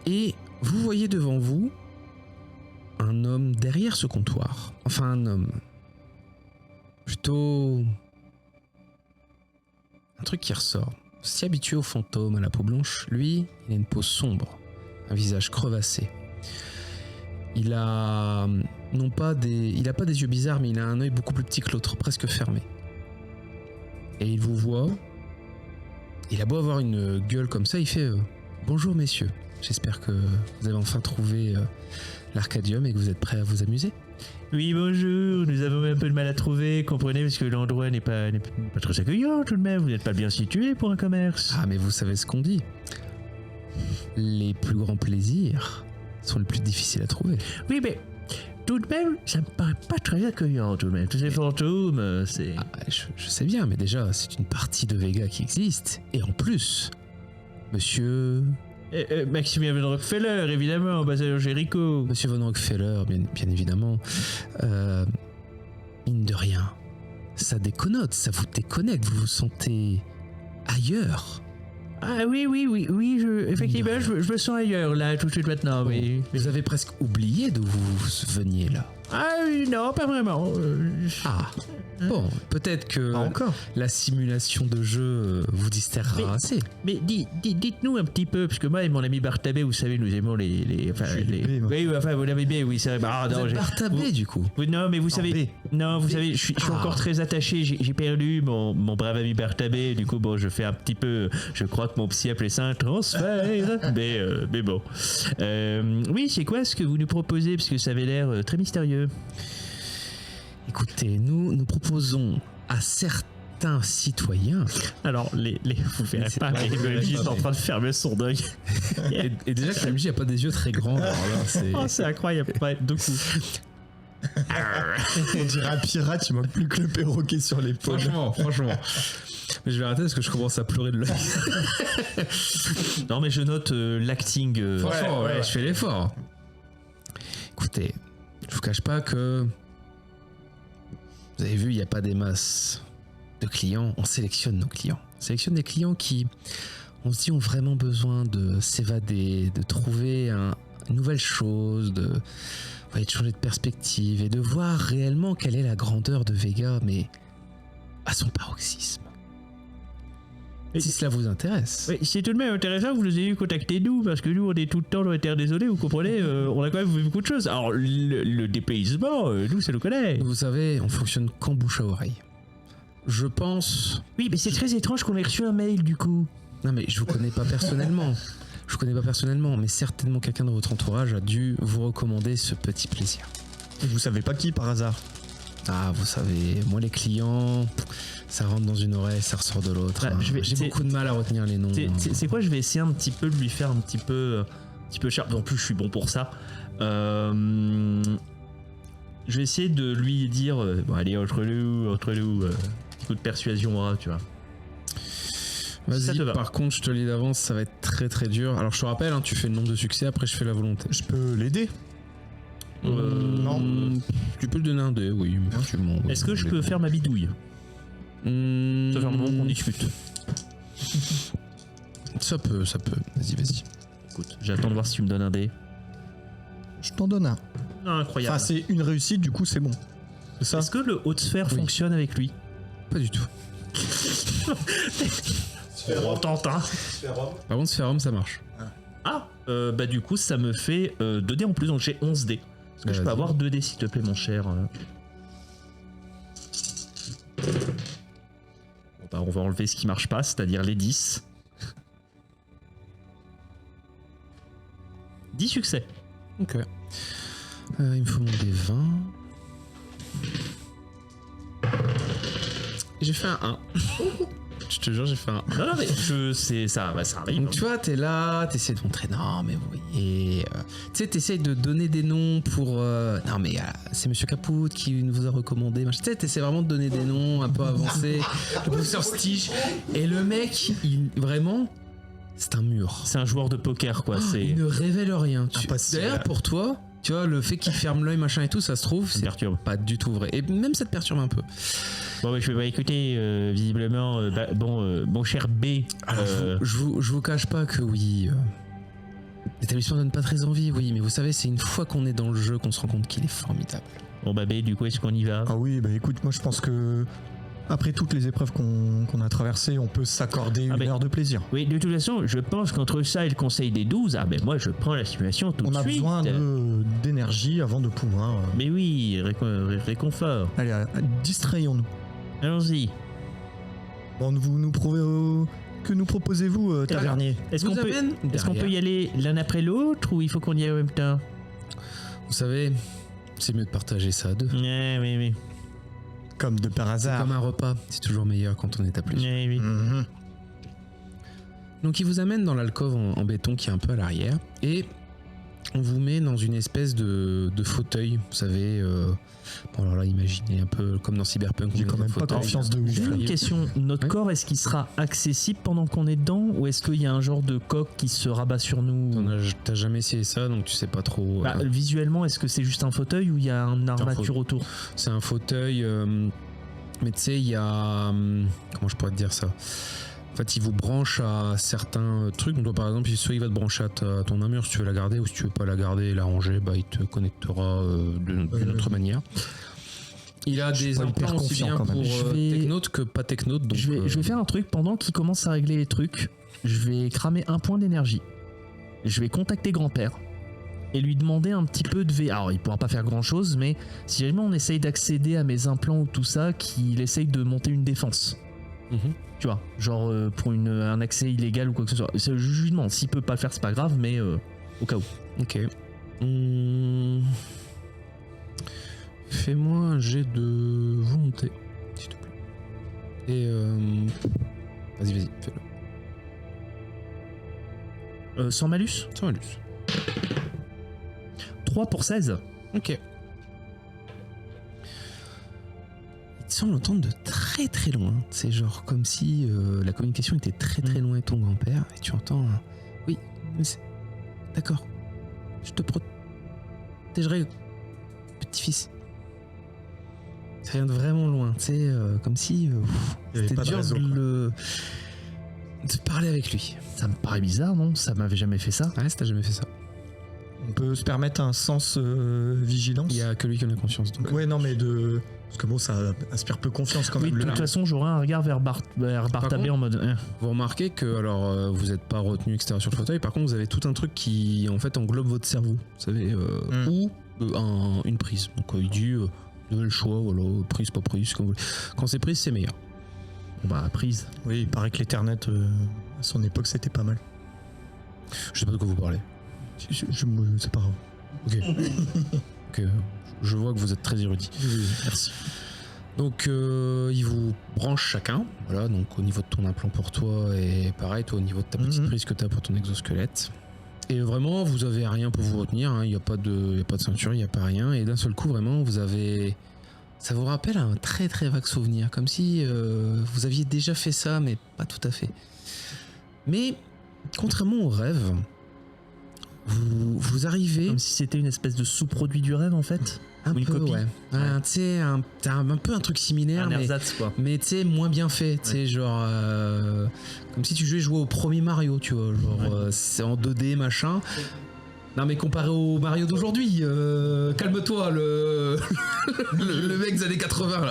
Et vous voyez devant vous un homme derrière ce comptoir. Enfin, un homme. Plutôt... un truc qui ressort. Si habitué aux fantômes, à la peau blanche, lui, il a une peau sombre, un visage crevassé. Il a pas des yeux bizarres, mais il a un œil beaucoup plus petit que l'autre, presque fermé. Et il vous voit. Il a beau avoir une gueule comme ça, il fait bonjour messieurs. J'espère que vous avez enfin trouvé l'Arcadium et que vous êtes prêts à vous amuser. Oui, bonjour, nous avons un peu de mal à trouver, comprenez, parce que l'endroit n'est pas très accueillant tout de même, vous n'êtes pas bien situé pour un commerce. Ah, mais vous savez ce qu'on dit. Les plus grands plaisirs sont les plus difficiles à trouver. Oui, mais tout de même, ça me paraît pas très accueillant tout de même. Tous ces fantômes, c'est... Ah, je sais bien, mais déjà, c'est une partie de Vega qui existe. Et en plus, monsieur... Maximilien von Rockefeller, évidemment, ambassadeur Jéricho. Monsieur von Rockefeller, bien évidemment. Mine de rien, ça déconnote, ça vous déconnecte, vous vous sentez ailleurs. Ah oui, effectivement, je me sens ailleurs, là, tout de suite maintenant, oui. Vous avez presque oublié d'où vous veniez là. Ah oui, non, pas vraiment. Ah, bon, peut-être que Pas encore. la simulation de jeu vous distraira assez. Mais dites-nous un petit peu, parce que moi et mon ami Bartabé, vous savez, nous aimons les oui, enfin, vous l'avez bien, oui, c'est vrai. Ah, Vous non, êtes Bartabé, du coup. Non, mais vous savez, vous savez, je suis encore très attaché. J'ai perdu mon brave ami Bartabé. Du coup, bon, je fais un petit peu. Je crois que mon psy appelait ça un transfert. mais bon. Oui, c'est quoi ce que vous nous proposez, parce que ça avait l'air très mystérieux. Écoutez, nous proposons à certains citoyens... Alors, vous verrez pas, les MJ sont en train de fermer son deuil. et déjà que la MJ n'a pas des yeux très grands, alors là, c'est... Oh, c'est incroyable. Ouais, deux coups. On dirait un pirate, il manque plus que le perroquet sur l'épaule. Franchement. Mais je vais arrêter parce que je commence à pleurer de l'œil. Non, mais je note l'acting. Franchement, ouais, je fais l'effort. Écoutez, je vous cache pas que... Vous avez vu, il n'y a pas des masses de clients. On sélectionne nos clients. On sélectionne des clients qui, on se dit, ont vraiment besoin de s'évader, de trouver une nouvelle chose, de changer de perspective et de voir réellement quelle est la grandeur de Vega, mais à son paroxysme. Et- Si cela vous intéresse. Oui, c'est tout de même intéressant que vous nous ayez contacté nous, parce que nous on est tout le temps dans les terres désolées, vous comprenez, on a quand même vu beaucoup de choses. Alors le dépaysement, nous ça nous connaît. Vous savez, on fonctionne qu'en bouche à oreille. Je pense... Oui, mais c'est très étrange qu'on ait reçu un mail du coup. Non mais je vous connais pas personnellement. Je vous connais pas personnellement, mais certainement quelqu'un de votre entourage a dû vous recommander ce petit plaisir. Vous savez pas qui par hasard? Ah, vous savez, moi les clients, ça rentre dans une oreille, ça ressort de l'autre. Ouais, hein. je vais- J'ai c'est- beaucoup de mal à retenir les noms. C'est quoi, je vais essayer un petit peu de lui faire un petit peu cher. En plus je suis bon pour ça. Je vais essayer de lui dire, bon allez entre nous, petit coup de persuasion, hein, tu vois. Ça Vas-y, te va. par contre, je te le dis d'avance, ça va être très très dur. Alors je te rappelle, hein, tu fais le nombre de succès, après je fais la volonté. Je peux l'aider? Non. Tu peux le donner un dé, oui. effectivement, ouais, Est-ce que je on peux est- faire ma bidouille? Ça fait un moment qu'on discute. Ça peut. Vas-y. Écoute, j'attends de voir si tu me donnes un dé. Je t'en donne un. Incroyable. Enfin, c'est une réussite, du coup, c'est bon. C'est ça? Est-ce que le haut de sphère Oui. fonctionne avec lui? Pas du tout. On tente, hein. Par contre, Sphérum, ça marche. Ah, bah du coup, ça me fait 2 dés en plus, donc j'ai 11 dés. Est-ce que je peux Vas-y. avoir 2 dés, s'il te plaît, mon cher? Bon, bah, on va enlever ce qui marche pas, c'est-à-dire les 10. 10 succès. Ok. Il me faut mon dé 20. J'ai fait un 1. Je te jure, j'ai fait un 1. Non, mais ça arrive. Donc tu vois, t'es là, t'essaies de montrer, non mais vous voyez, tu sais, t'essayes de donner des noms pour, non mais c'est Monsieur Capoute qui nous vous a recommandé, machin. Tu sais, t'essaies vraiment de donner des noms un peu avancés, le professeur Stitch, et le mec, vraiment, c'est un mur. C'est un joueur de poker, quoi. C'est Il ne révèle rien. Impossible. D'ailleurs, pour toi, tu vois, le fait qu'il ferme l'œil, machin et tout, ça se trouve, ça me c'est perturbe. pas du tout vrai. Et même ça te perturbe un peu. Bon, bah, je vais pas écouter, visiblement, mon cher B. Alors, je vous cache pas que oui, l'établissement donne pas très envie, oui, mais vous savez, c'est une fois qu'on est dans le jeu qu'on se rend compte qu'il est formidable. Bon, bah, B, du coup, est-ce qu'on y va? Ah oui, bah écoute, moi je pense que après toutes les épreuves qu'on a traversées, on peut s'accorder une mais- heure de plaisir. Oui, de toute façon, je pense qu'entre ça et le conseil des 12, ah ben moi je prends la simulation tout On de a suite. besoin d'énergie avant de pouvoir. Mais oui, réconfort. Allez, distrayons-nous. Allons-y. Bon, vous nous prouvez. Que nous proposez-vous, tavernier? Est-ce Vous qu'on peut, amène est-ce qu'on derrière. peut y aller l'un après l'autre ou il faut qu'on y aille en même temps? Vous savez, c'est mieux de partager ça à deux. Oui. Comme de par C'est hasard. comme un repas, c'est toujours meilleur quand on est à plusieurs. Oui. Mhm. Donc il vous amène dans l'alcôve en béton qui est un peu à l'arrière et on vous met dans une espèce de fauteuil, vous savez. Bon alors là, imaginez un peu comme dans Cyberpunk. J'ai on est quand dans même un pas fauteuil. confiance de J'ai ouf. une question. Notre Ouais. corps, est-ce qu'il sera accessible pendant qu'on est dedans ou est-ce qu'il y a un genre de coque qui se rabat sur nous? T'as jamais essayé ça, donc tu sais pas trop. Bah, visuellement, est-ce que c'est juste un fauteuil ou il y a une armature autour? C'est un fauteuil, mais tu sais, il y a. Comment je pourrais te dire ça? En fait, il vous branche à certains trucs. Donc, toi, par exemple, soit il va te brancher à ton armure si tu veux la garder, ou si tu veux pas la garder et la ranger, bah, il te connectera d'une autre manière. Il a Je suis des pas hyper implants aussi confiant, bien quand pour même. Je vais- technotes que pas technotes. Donc, Je vais faire un truc pendant qu'il commence à régler les trucs. Je vais cramer un point d'énergie. Je vais contacter grand-père et lui demander un petit peu de V. Alors, il pourra pas faire grand-chose, mais si jamais on essaye d'accéder à mes implants ou tout ça, qu'il essaye de monter une défense. Mhm. Tu vois, genre pour un accès illégal ou quoi que ce soit. Je lui demande. S'il peut pas le faire, c'est pas grave, mais au cas où. Ok. Fais-moi un jet de volonté, s'il te plaît. Et vas-y, fais-le. Sans malus, Sans malus. 3 pour 16. Ok. Il te semble entendre de très très loin. C'est genre comme si la communication était très très loin de ton grand-père. Et tu entends oui, mais d'accord. Je te protégerai, petit-fils. Ça vient de vraiment loin. Tu sais, comme si Il y avait c'était pas de dur réseau, quoi. de parler avec lui. Ça me paraît bizarre, non? Ça m'avait jamais fait ça. Ouais, si t'as jamais fait ça. On peut se permettre un sens vigilance. Il y a que lui qui en a conscience. Donc. Ouais, non, mais de... Parce que bon, ça inspire peu confiance quand Oui, même. de toute façon, j'aurai un regard vers Bartabé en mode... Vous remarquez que, alors, vous n'êtes pas retenu, etc. sur le fauteuil. Par contre, vous avez tout un truc qui, en fait, englobe votre cerveau. Vous savez, ou une prise. Donc, il dit, vous avez le choix, voilà, prise, pas prise, comme vous voulez. Quand c'est prise, c'est meilleur. Bon, bah, prise. Oui, il paraît que l'Ethernet, à son époque, c'était pas mal. Je sais pas de quoi vous parlez. C'est pas grave. Ok. Ok. Je vois que vous êtes très érudit. Oui, merci. Donc, il vous branche chacun. Voilà, donc au niveau de ton implant pour toi, et pareil, toi au niveau de ta petite prise que tu as pour ton exosquelette. Et vraiment, vous avez rien pour vous retenir. Il n'y a pas de ceinture, il n'y a pas rien. Et d'un seul coup, vraiment, vous avez. Ça vous rappelle un très très vague souvenir. Comme si vous aviez déjà fait ça, mais pas tout à fait. Mais, contrairement au rêve, vous arrivez. Comme si c'était une espèce de sous-produit du rêve, en fait. Un Ou une peu, copie. ouais. Tu sais, t'as un peu un truc similaire, Un mais, ersatz, quoi. mais tu sais, moins bien fait. Tu sais, genre. Comme si tu jouais au premier Mario, tu vois. Genre, c'est en 2D, machin. Non, mais comparé au Mario d'aujourd'hui, calme-toi, le mec des années 80,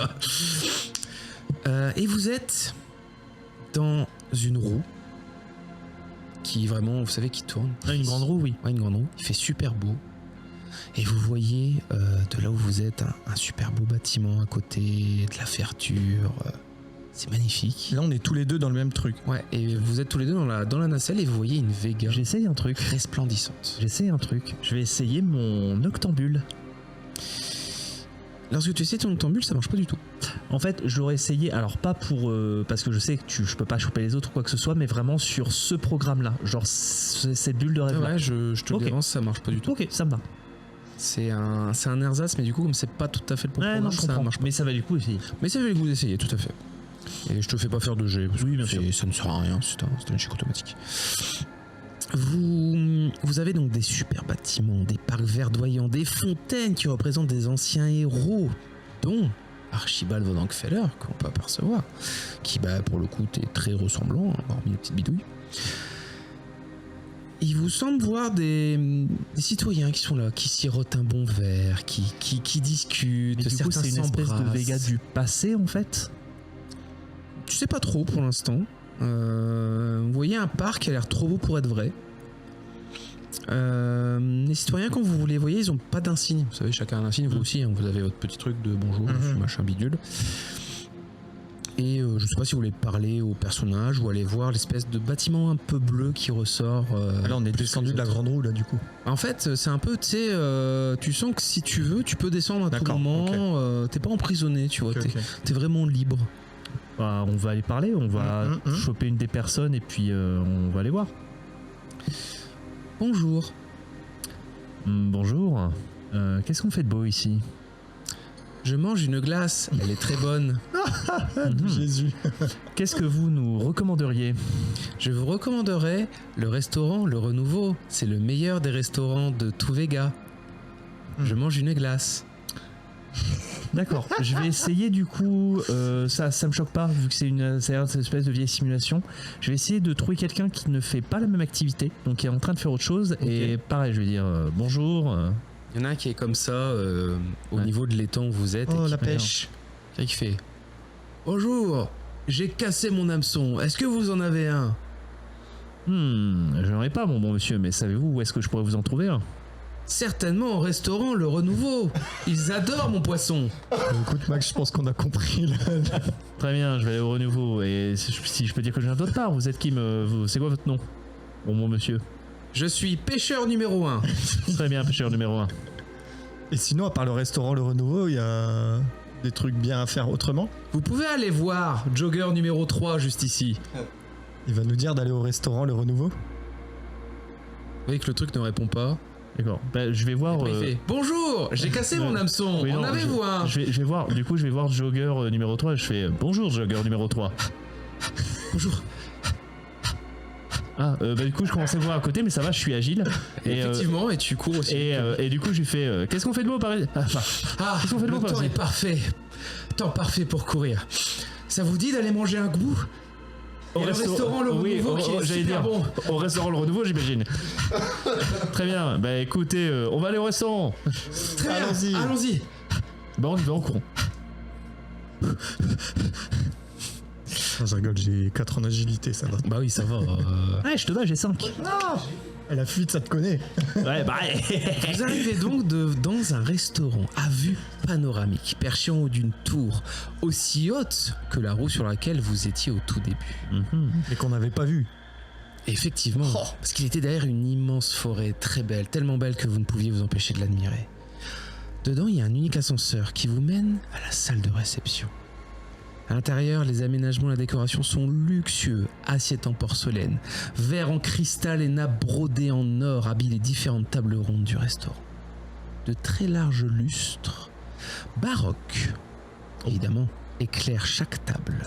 là. Et vous êtes dans une roue qui vraiment, vous savez, qui tourne. Ah, une grande roue, oui. Ouais, une grande roue. Il fait super beau. Et vous voyez de là où vous êtes un super beau bâtiment à côté, de la ferture. C'est magnifique. Là, on est tous les deux dans le même truc. Ouais, et vous êtes tous les deux dans la nacelle et vous voyez une Vega J'essaye un truc. resplendissante. J'essaye un truc. Je vais essayer mon octambule. Lorsque tu essaies ton octambule, ça marche pas du tout. En fait, je l'aurais essayé, alors pas pour... parce que je sais que je peux pas choper les autres ou quoi que ce soit, mais vraiment sur ce programme-là. Genre cette bulle de rêve. Ouais, je te Ok. le dévance, ça marche pas du tout. Ok, ça me va. C'est un ersatz, mais du coup, comme c'est pas tout à fait le bon Ouais, programme, non, je ça comprends. marche pas. Mais ça va du coup essayer. Mais ça fait le goût d'essayer, tout à fait. Et je te fais pas faire de jet, parce Oui, que bien sûr. ça ne sert à rien, c'est un échec automatique. Vous avez donc des super bâtiments, des parcs verdoyants, des fontaines qui représentent des anciens héros, dont Archibald von Ankfeller, qu'on peut apercevoir, qui, pour le coup, est très ressemblant, hormis les petites bidouilles. Il vous semble voir des citoyens qui sont là, qui sirotent un bon verre, qui discutent, Mais du coup, certains c'est une espèce de s'embrassent. Vega du passé, en fait. Tu sais pas trop pour l'instant. Vous voyez un parc qui a l'air trop beau pour être vrai. Les citoyens, quand vous les voyez, ils ont pas d'insigne. Vous savez, chacun a un insigne, vous aussi, hein, vous avez votre petit truc de bonjour, je suis machin bidule. Et je sais pas si vous voulez parler au personnage ou aller voir l'espèce de bâtiment un peu bleu qui ressort. Là, on est plus descendu que de la les autres. grande roue, là, du coup. En fait, c'est un peu, tu sais, tu sens que si tu veux, tu peux descendre à tout D'accord, moment. T'es pas emprisonné, tu vois. Ok, ok. T'es vraiment libre. Bah, on va aller parler, on va choper une des personnes et puis on va aller voir. Bonjour. Bonjour. Qu'est-ce qu'on fait de beau ici? Je mange une glace, elle est très bonne. Jésus. Qu'est-ce que vous nous recommanderiez? Je vous recommanderais le restaurant Le Renouveau. C'est le meilleur des restaurants de tout Vega. Je mange une glace. D'accord. Je vais essayer du coup, ça me choque pas vu que c'est une espèce de vieille simulation. Je vais essayer de trouver quelqu'un qui ne fait pas la même activité, donc qui est en train de faire autre chose. Et pareil, je vais dire bonjour. Il y en a un qui est comme ça, au niveau de l'étang où vous êtes. Oh, et qui la pêche. Et qui fait bonjour, j'ai cassé mon hameçon. Est-ce que vous en avez un? J'en ai pas, mon bon monsieur, mais savez-vous où est-ce que je pourrais vous en trouver un? Certainement au restaurant Le Renouveau. Ils adorent mon poisson. Écoute, Max, je pense qu'on a compris, là. Très bien, je vais aller au renouveau. Et si je peux dire que je viens de votre part, vous êtes qui c'est quoi votre nom? Bon monsieur. Je suis pêcheur numéro 1. Très bien, pêcheur numéro 1. Et sinon, à part le restaurant Le Renouveau, il y a des trucs bien à faire autrement. Vous pouvez aller voir Jogger numéro 3 juste ici. Il va nous dire d'aller au restaurant Le Renouveau. Vous voyez que le truc ne répond pas. D'accord. Bah, je vais voir. Après, il fait bonjour, j'ai cassé mon hameçon. Oui, en non, avez-vous un? je vais voir. Du coup, je vais voir Jogger numéro 3 et je fais bonjour Jogger numéro 3. Bonjour. Ah, du coup, je commence à le voir à côté, mais ça va, je suis agile. Et, Effectivement, et tu cours aussi. et du coup, je lui fais qu'est-ce qu'on fait de beau par ici? Qu'est-ce qu'on fait de le beau par temps ici? est parfait. Temps parfait pour courir. Ça vous dit d'aller manger un goût? Et le restaurant Le Renouveau qui est j'allais super dire, bon. au restaurant Le Renouveau, j'imagine. Très bien. Bah écoutez, on va aller au restaurant. Très bien, Allons-y. allons-y. Bon, on y va en courant. Je rigole, j'ai 4 en agilité, ça va. Bah oui, ça va. Ouais, je te bats, j'ai 5. La fuite, ça te connaît. Ouais, bah. Vous arrivez donc dans un restaurant à vue panoramique, perché en haut d'une tour aussi haute que la roue sur laquelle vous étiez au tout début. Et qu'on n'avait pas vu. Effectivement, parce qu'il était derrière une immense forêt très belle, tellement belle que vous ne pouviez vous empêcher de l'admirer. Dedans, il y a un unique ascenseur qui vous mène à la salle de réception. À l'intérieur, les aménagements et la décoration sont luxueux. Assiettes en porcelaine, verres en cristal et nappes brodées en or habillent les différentes tables rondes du restaurant. De très larges lustres, baroques, évidemment, éclairent chaque table.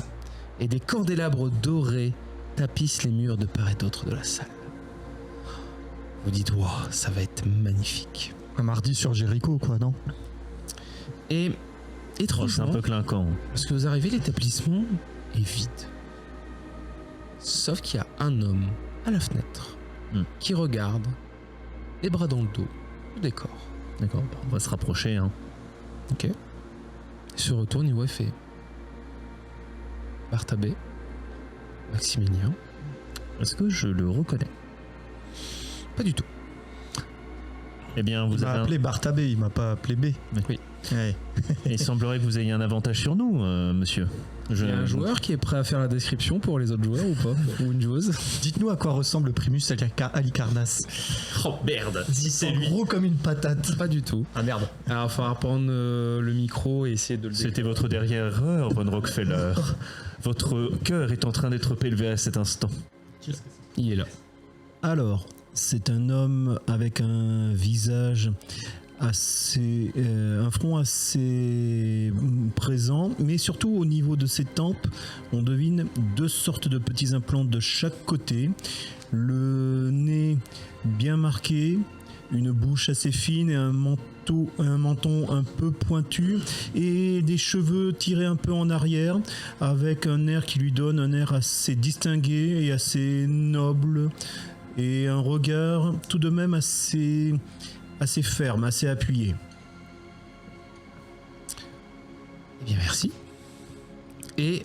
Et des candélabres dorés tapissent les murs de part et d'autre de la salle. Vous dites, wow, ça va être magnifique. Un mardi sur Jéricho, quoi, non? Et C'est étrangement, un peu clinquant. lorsque vous arrivez, l'établissement est vide. Sauf qu'il y a un homme à la fenêtre qui regarde, les bras dans le dos, le décor. D'accord, bah, on va se rapprocher. Hein. Ok. Il se retourne, il voit et fait Bartabé, Maximilien. Est-ce que je le reconnais? Pas du tout. Eh bien, Il vous m'a avez. appelé Bartabé, il m'a pas appelé B. Oui. Ouais. Il semblerait que vous ayez un avantage sur nous, monsieur. Il y a un joueur qui est prêt à faire la description pour les autres joueurs ou pas? Ou une joueuse? Dites-nous à quoi ressemble Primus Alicarnas. Oh merde! Si c'est lui. Gros comme une patate. Pas du tout. Ah merde! Alors, il faudra prendre le micro et essayer de le C'était votre dernière erreur, Von Rockefeller. Votre cœur est en train d'être prélevé à cet instant. Il est là. Alors, c'est un homme avec un visage assez, un front assez présent, mais surtout au niveau de ses tempes, on devine 2 sortes de petits implants de chaque côté, le nez bien marqué, une bouche assez fine et un menton un peu pointu et des cheveux tirés un peu en arrière avec un air qui lui donne un air assez distingué et assez noble et un regard tout de même assez ferme, assez appuyé. Eh bien, merci. Et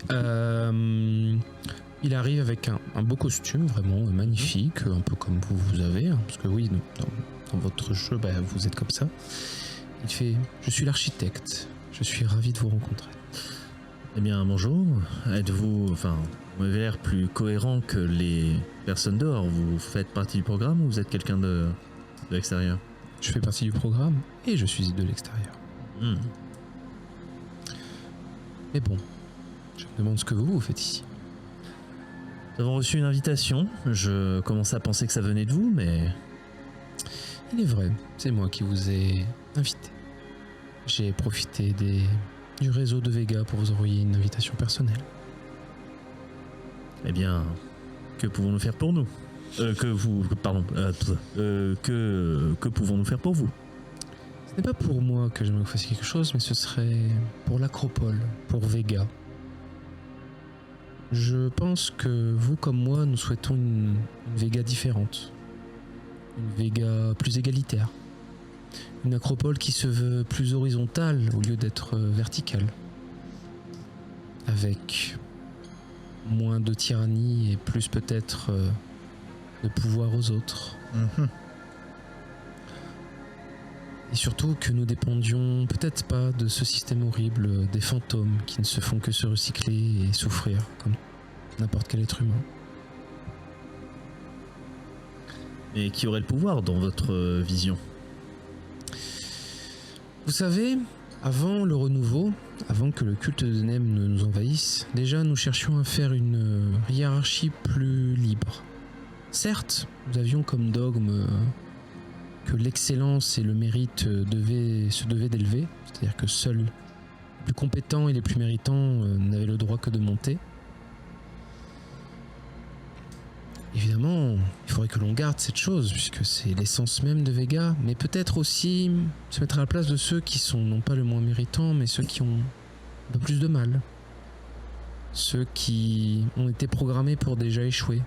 il arrive avec un beau costume, vraiment magnifique, un peu comme vous avez, hein, parce que oui, dans votre jeu, bah, vous êtes comme ça. Il fait « Je suis l'architecte, je suis ravi de vous rencontrer. Eh bien, bonjour. Êtes-vous. Enfin, vous avez l'air plus cohérent que les personnes dehors. Vous faites partie du programme ou vous êtes quelqu'un de l'extérieur? Je fais partie du programme et je suis de l'extérieur. Mais bon, je me demande ce que vous faites ici. Nous avons reçu une invitation. Je commençais à penser que ça venait de vous, mais. Il est vrai, c'est moi qui vous ai invité. J'ai profité du réseau de Vega pour vous envoyer une invitation personnelle. Eh bien, que pouvons-nous faire pour nous? Que pouvons-nous faire pour vous? Ce n'est pas pour moi que j'aimerais que vous fassiez quelque chose, mais ce serait pour l'Acropole, pour Vega. Je pense que vous comme moi, nous souhaitons une Vega différente. Une Vega plus égalitaire. Une Acropole qui se veut plus horizontale au lieu d'être verticale. Avec moins de tyrannie et plus peut-être de pouvoir aux autres. Et surtout que nous dépendions peut-être pas de ce système horrible des fantômes qui ne se font que se recycler et souffrir comme n'importe quel être humain. Et qui aurait le pouvoir dans votre vision? Vous savez, avant le renouveau, avant que le culte de Nem ne nous envahisse, déjà nous cherchions à faire une hiérarchie plus libre. Certes, nous avions comme dogme que l'excellence et le mérite se devaient d'élever, c'est-à-dire que seuls les plus compétents et les plus méritants n'avaient le droit que de monter. Évidemment, il faudrait que l'on garde cette chose, puisque c'est l'essence même de Vega, mais peut-être aussi se mettre à la place de ceux qui sont non pas le moins méritants, mais ceux qui ont un peu plus de mal. ceux qui ont été programmés pour déjà échouer,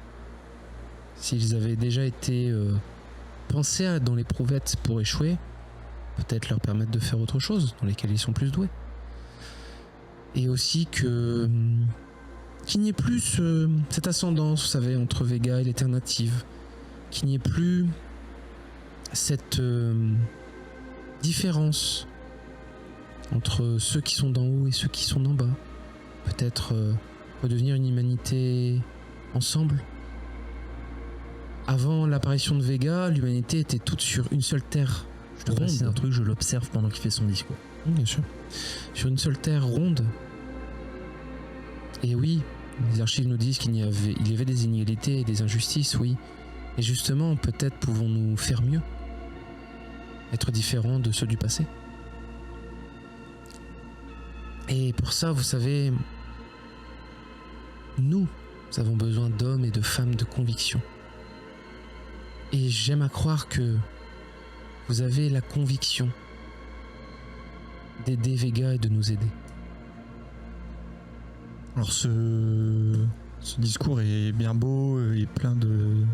s'ils avaient déjà été pensés dans l'éprouvettes pour échouer, peut-être leur permettre de faire autre chose dans lesquelles ils sont plus doués. Et aussi qu'il n'y ait plus cette ascendance, vous savez, entre Vega et l'alternative, qu'il n'y ait plus cette différence entre ceux qui sont d'en haut et ceux qui sont d'en bas. Peut-être redevenir une humanité ensemble. Avant l'apparition de Vega, l'humanité était toute sur une seule terre. Je te précise un truc, je l'observe pendant qu'il fait son discours. Bien sûr. Sur une seule terre ronde. Et oui, les archives nous disent qu'il y avait des inégalités et des injustices, oui. Et justement, peut-être pouvons-nous faire mieux. Être différents de ceux du passé. Et pour ça, vous savez, nous avons besoin d'hommes et de femmes de conviction. Et j'aime à croire que vous avez la conviction d'aider Vega et de nous aider. Alors ce discours est bien beau et plein de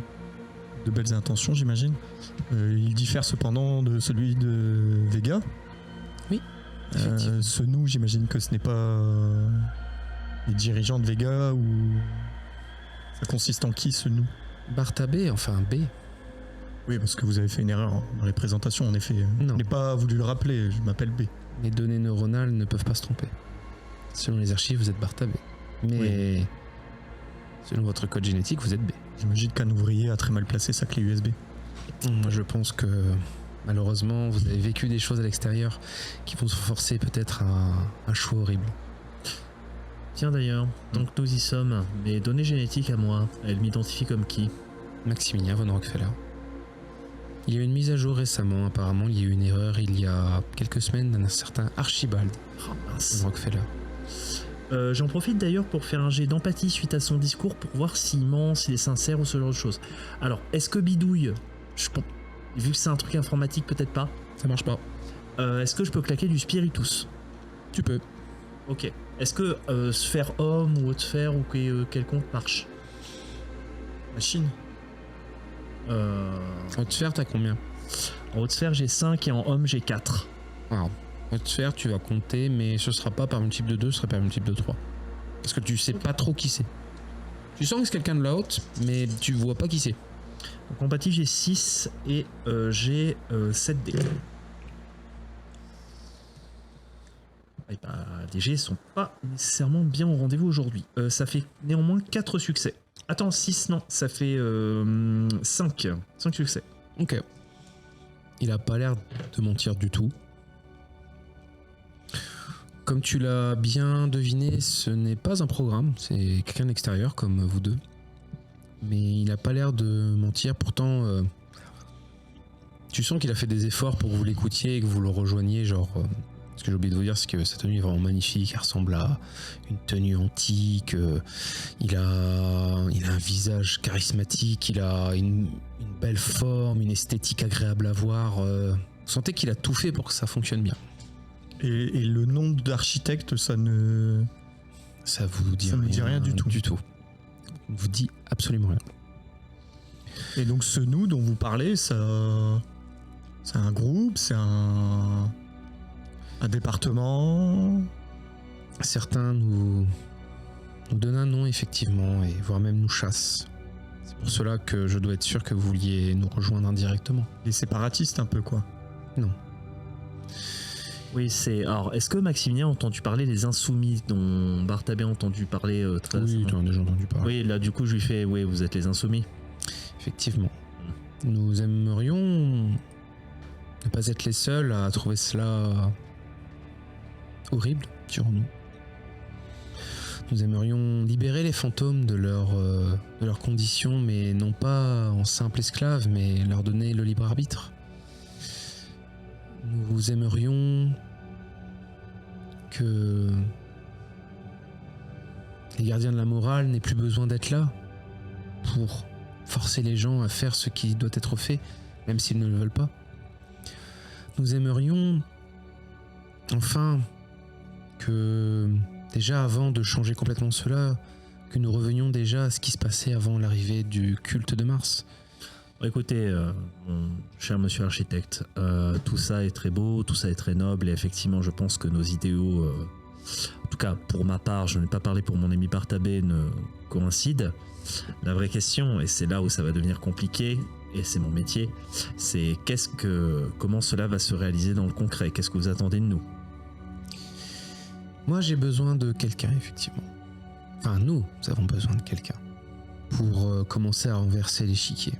belles intentions, j'imagine. Il diffère cependant de celui de Vega. Oui. Ce nous, j'imagine que ce n'est pas les dirigeants de Vega ou ça consiste en qui ce nous? Bartha B, enfin B. Oui, parce que vous avez fait une erreur dans les présentations, en effet. Non. Je n'ai pas voulu le rappeler, je m'appelle B. Les données neuronales ne peuvent pas se tromper. Selon les archives, vous êtes Bartha B. Mais selon votre code génétique, vous êtes B. J'imagine qu'un ouvrier a très mal placé sa clé USB. Moi, je pense que malheureusement, vous avez vécu des choses à l'extérieur qui vont se forcer peut-être à un choix horrible. Tiens d'ailleurs, tant que nous y sommes, mes données génétiques à moi, elles m'identifient comme qui? Maximilien von Rockefeller. Il y a eu une mise à jour récemment, apparemment il y a eu une erreur il y a quelques semaines d'un certain Archibald von Rockefeller. J'en profite d'ailleurs pour faire un jet d'empathie suite à son discours pour voir s'il ment, s'il est sincère ou ce genre de choses. Alors, est-ce que bidouille, vu que c'est un truc informatique, peut-être pas. Ça marche pas. Est-ce que je peux claquer du spiritus? Tu peux. Ok. Est-ce que sphère homme ou haute sphère ou quelconque marche? Machine. En haute sphère, t'as combien? En haute sphère, j'ai 5 et en homme, j'ai 4. Alors, haute sphère, tu vas compter, mais ce sera pas par multiple de 2, ce sera par multiple de 3. Parce que tu sais pas trop qui c'est. Tu sens que c'est quelqu'un de la haute, mais tu vois pas qui c'est. Donc empathie, j'ai 6 et j'ai 7 dés. Et bah, les jets sont pas nécessairement bien au rendez-vous aujourd'hui. Ça fait néanmoins 4 succès. Attends, 6, non, ça fait 5. 5 succès. Ok. Il a pas l'air de mentir du tout. Comme tu l'as bien deviné, ce n'est pas un programme, c'est quelqu'un d'extérieur comme vous deux. Mais il a pas l'air de mentir, pourtant tu sens qu'il a fait des efforts pour que vous l'écoutiez et que vous le rejoigniez, genre... ce que j'ai oublié de vous dire, c'est que sa tenue est vraiment magnifique, elle ressemble à une tenue antique, il a un visage charismatique, il a une belle forme, une esthétique agréable à voir. Vous sentez qu'il a tout fait pour que ça fonctionne bien. Et le nom d'architecte, ça vous dit rien du tout. Du tout. Vous dit absolument rien. Et donc ce nous dont vous parlez, c'est un groupe, c'est un département. Certains nous donnent un nom effectivement, et voire même nous chassent. C'est pour cela que je dois être sûr que vous vouliez nous rejoindre indirectement. Les séparatistes un peu, quoi. Non. Oui, c'est... Alors, est-ce que Maximilien a entendu parler des insoumis dont Bartha B a entendu parler très Oui, récemment? tu en as déjà entendu parler. Oui, là, du coup, je lui fais... Oui, vous êtes les insoumis. Effectivement. Nous aimerions ne pas être les seuls à trouver cela horrible, dirons-nous. Nous aimerions libérer les fantômes de leurs conditions, mais non pas en simples esclaves, mais leur donner le libre arbitre. Nous aimerions que les gardiens de la morale n'aient plus besoin d'être là pour forcer les gens à faire ce qui doit être fait, même s'ils ne le veulent pas. Nous aimerions enfin que déjà avant de changer complètement cela, que nous revenions déjà à ce qui se passait avant l'arrivée du culte de Mars. Écoutez, mon cher monsieur architecte, tout ça est très beau, tout ça est très noble, et effectivement, je pense que nos idéaux, en tout cas pour ma part, je n'ai pas parlé pour mon ami Bartabé, ne coïncident. La vraie question, et c'est là où ça va devenir compliqué, et c'est mon métier, c'est comment cela va se réaliser dans le concret? Qu'est-ce que vous attendez de nous? Moi, j'ai besoin de quelqu'un, effectivement. Enfin, nous avons besoin de quelqu'un pour commencer à renverser l'échiquier.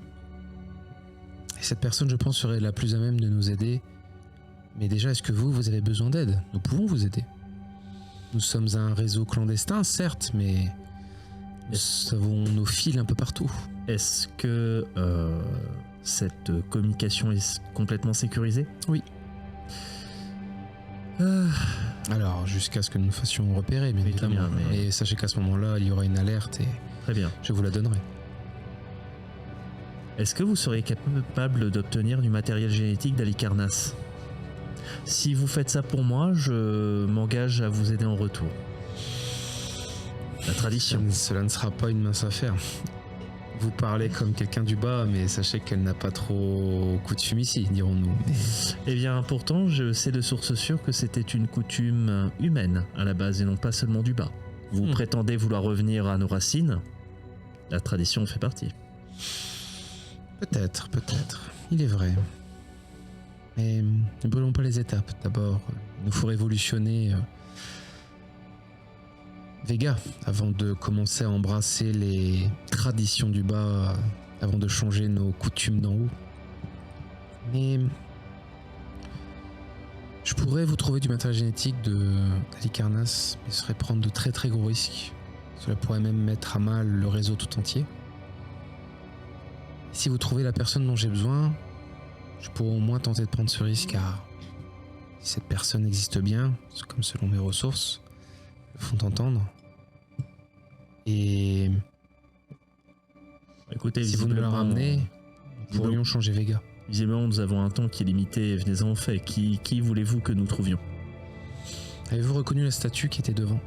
Et cette personne, je pense, serait la plus à même de nous aider. Mais déjà, est-ce que vous avez besoin d'aide? Nous pouvons vous aider. Nous sommes un réseau clandestin, certes, mais nous avons nos fils un peu partout. Est-ce que cette communication est complètement sécurisée? Oui. Alors, jusqu'à ce que nous nous fassions repérer, bien évidemment. Bien, mais... Et sachez qu'à ce moment-là, il y aura une alerte et Très bien. je vous la donnerai. Est-ce que vous seriez capable d'obtenir du matériel génétique d'Alicarnas? Si vous faites ça pour moi, je m'engage à vous aider en retour. La tradition. Cela ne sera pas une mince affaire. Vous parlez comme quelqu'un du bas, mais sachez qu'elle n'a pas trop coutume ici, dirons-nous. Eh bien, pourtant, je sais de source sûre que c'était une coutume humaine à la base et non pas seulement du bas. Vous prétendez vouloir revenir à nos racines? La tradition en fait partie. Peut-être. Il est vrai. Mais ne brûlons pas les étapes. D'abord, il nous faut révolutionner Vega avant de commencer à embrasser les traditions du bas, avant de changer nos coutumes d'en haut. Mais je pourrais vous trouver du matériel génétique d'Alicarnas, mais ce serait prendre de très très gros risques. Cela pourrait même mettre à mal le réseau tout entier. Si vous trouvez la personne dont j'ai besoin, je pourrais au moins tenter de prendre ce risque, car si cette personne existe bien, comme selon mes ressources le font entendre. Et écoutez, si vous nous la ramenez, nous pourrions changer Vega. Visiblement, nous avons un temps qui est limité. Venez-en au fait. Qui voulez-vous que nous trouvions? Avez-vous reconnu la statue qui était devant?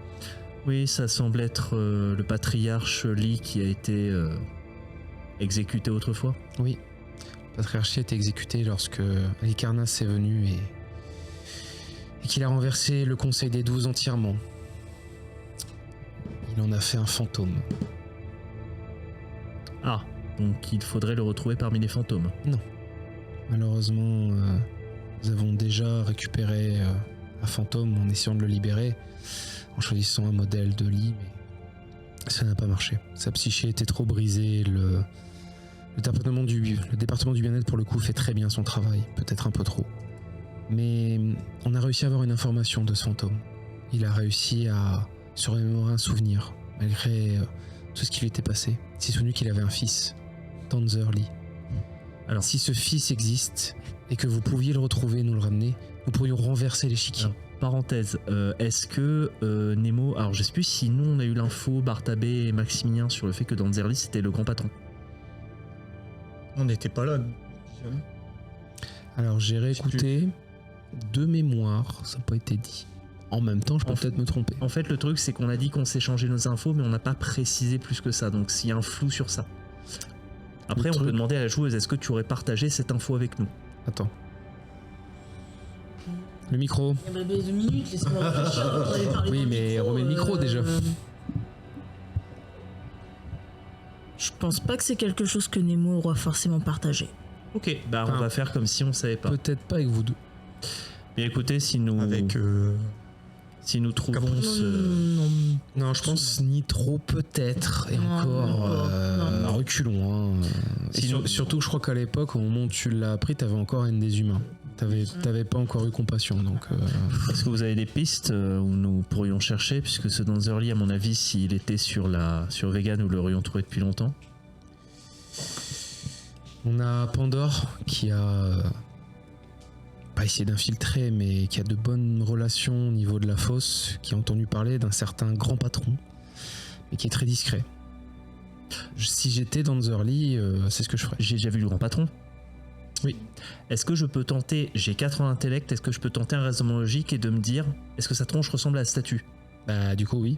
Oui, ça semble être le patriarche Lee qui a été exécuté autrefois. Oui, le patriarche a été exécuté lorsque Alicarnas est venu et qu'il a renversé le Conseil des 12 entièrement. Il en a fait un fantôme. Ah, donc il faudrait le retrouver parmi les fantômes. Non. Malheureusement, nous avons déjà récupéré un fantôme en essayant de le libérer, en choisissant un modèle de lit, mais ça n'a pas marché. Sa psyché était trop brisée, le département du bien-être, pour le coup, fait très bien son travail, peut-être un peu trop. Mais on a réussi à avoir une information de ce fantôme. Il a réussi à se remémorer un souvenir, malgré tout ce qui lui était passé. Il s'est souvenu qu'il avait un fils, Danzer Lee. Alors, si ce fils existe, et que vous pouviez le retrouver et nous le ramener, nous pourrions renverser l'échiquier. Parenthèse, est-ce que Nemo... Alors, je sais plus si nous, on a eu l'info, Bartabé et Maximilien, sur le fait que Danzer Lee, c'était le grand patron. On n'était pas là. Alors, j'ai réécouté de mémoire, ça n'a pas été dit. En même temps, je peux peut-être me tromper. En fait, le truc, c'est qu'on a dit qu'on s'échangeait nos infos, mais on n'a pas précisé plus que ça. Donc, s'il y a un flou sur ça. Après, on peut demander à la joueuse, est-ce que tu aurais partagé cette info avec nous? Attends. Le micro. Il y a 2 minutes, laisse-moi réfléchir. Oui, mais remets le micro déjà. Je pense pas que c'est quelque chose que Nemo aura forcément partagé. Ok, bah on va faire comme si on savait pas. Peut-être pas avec vous deux. Mais écoutez, si nous... Si nous trouvons Non, je pense ni trop peut-être. Et encore, reculons. Hein. Surtout, je crois qu'à l'époque, au moment où tu l'as appris, t'avais encore haine des humains. T'avais pas encore eu compassion. Donc, est-ce que vous avez des pistes où nous pourrions chercher? Puisque ce Danzer Lee, à mon avis, s'il était sur Vega, nous l'aurions trouvé depuis longtemps. On a Pandore qui a... pas essayé d'infiltrer, mais qui a de bonnes relations au niveau de la fosse, qui a entendu parler d'un certain grand patron, mais qui est très discret. Si j'étais Danzer Lee, c'est ce que je ferais. J'ai déjà vu le grand patron. Oui. Est-ce que je peux tenter, j'ai 4 en intellect, est-ce que je peux tenter un raisonnement logique et de me dire, est-ce que sa tronche ressemble à la statue? Bah du coup oui.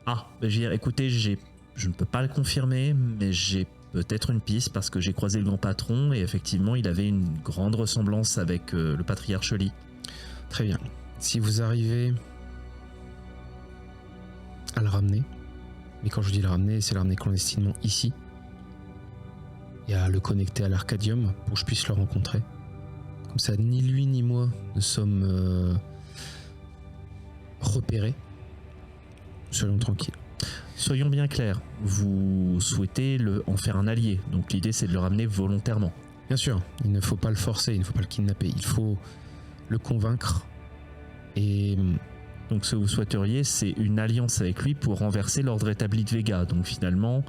Ah, je veux dire, écoutez, je ne peux pas le confirmer, mais j'ai peut-être une piste parce que j'ai croisé le grand patron et effectivement, il avait une grande ressemblance avec le patriarche Lee. Très bien. Si vous arrivez à le ramener, mais quand je dis le ramener, c'est le ramener clandestinement ici, et à le connecter à l'Arcadium pour que je puisse le rencontrer. Comme ça, ni lui ni moi ne sommes repérés. Soyons tranquilles. Soyons bien clairs, vous souhaitez en faire un allié, donc l'idée c'est de le ramener volontairement. Bien sûr, il ne faut pas le forcer, il ne faut pas le kidnapper, il faut le convaincre. Et donc ce que vous souhaiteriez, c'est une alliance avec lui pour renverser l'ordre établi de Vega, donc finalement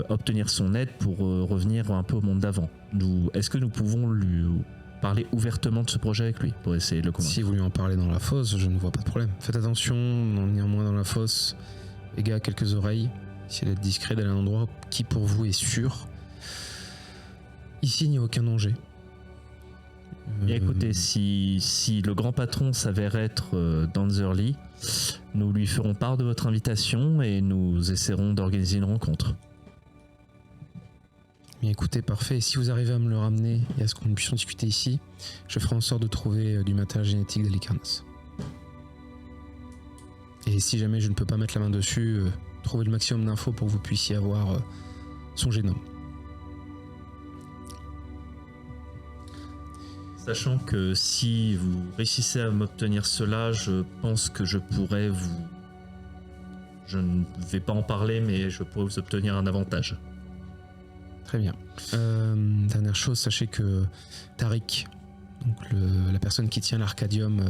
obtenir son aide pour revenir un peu au monde d'avant. Est-ce que nous pouvons lui parler ouvertement de ce projet avec lui pour essayer de le convaincre? si vous lui en parlez dans la fosse, je ne vois pas de problème. Faites attention, néanmoins dans la fosse, Vega a quelques oreilles, essayez d'être discret, d'aller à un endroit qui pour vous est sûr. Ici, il n'y a aucun danger. Et écoutez, si le grand patron s'avère être Danzerly, nous lui ferons part de votre invitation et nous essaierons d'organiser une rencontre. Bien écoutez, parfait. Si vous arrivez à me le ramener et à ce qu'on puisse en discuter ici, je ferai en sorte de trouver du matériel génétique d'Halicarnas. Et si jamais je ne peux pas mettre la main dessus, trouver le maximum d'infos pour que vous puissiez avoir son génome. Sachant que si vous réussissez à m'obtenir cela, je pense que je pourrais vous... Je ne vais pas en parler, mais je pourrais vous obtenir un avantage. Très bien. Dernière chose, sachez que Tariq, donc la personne qui tient l'Arcadium,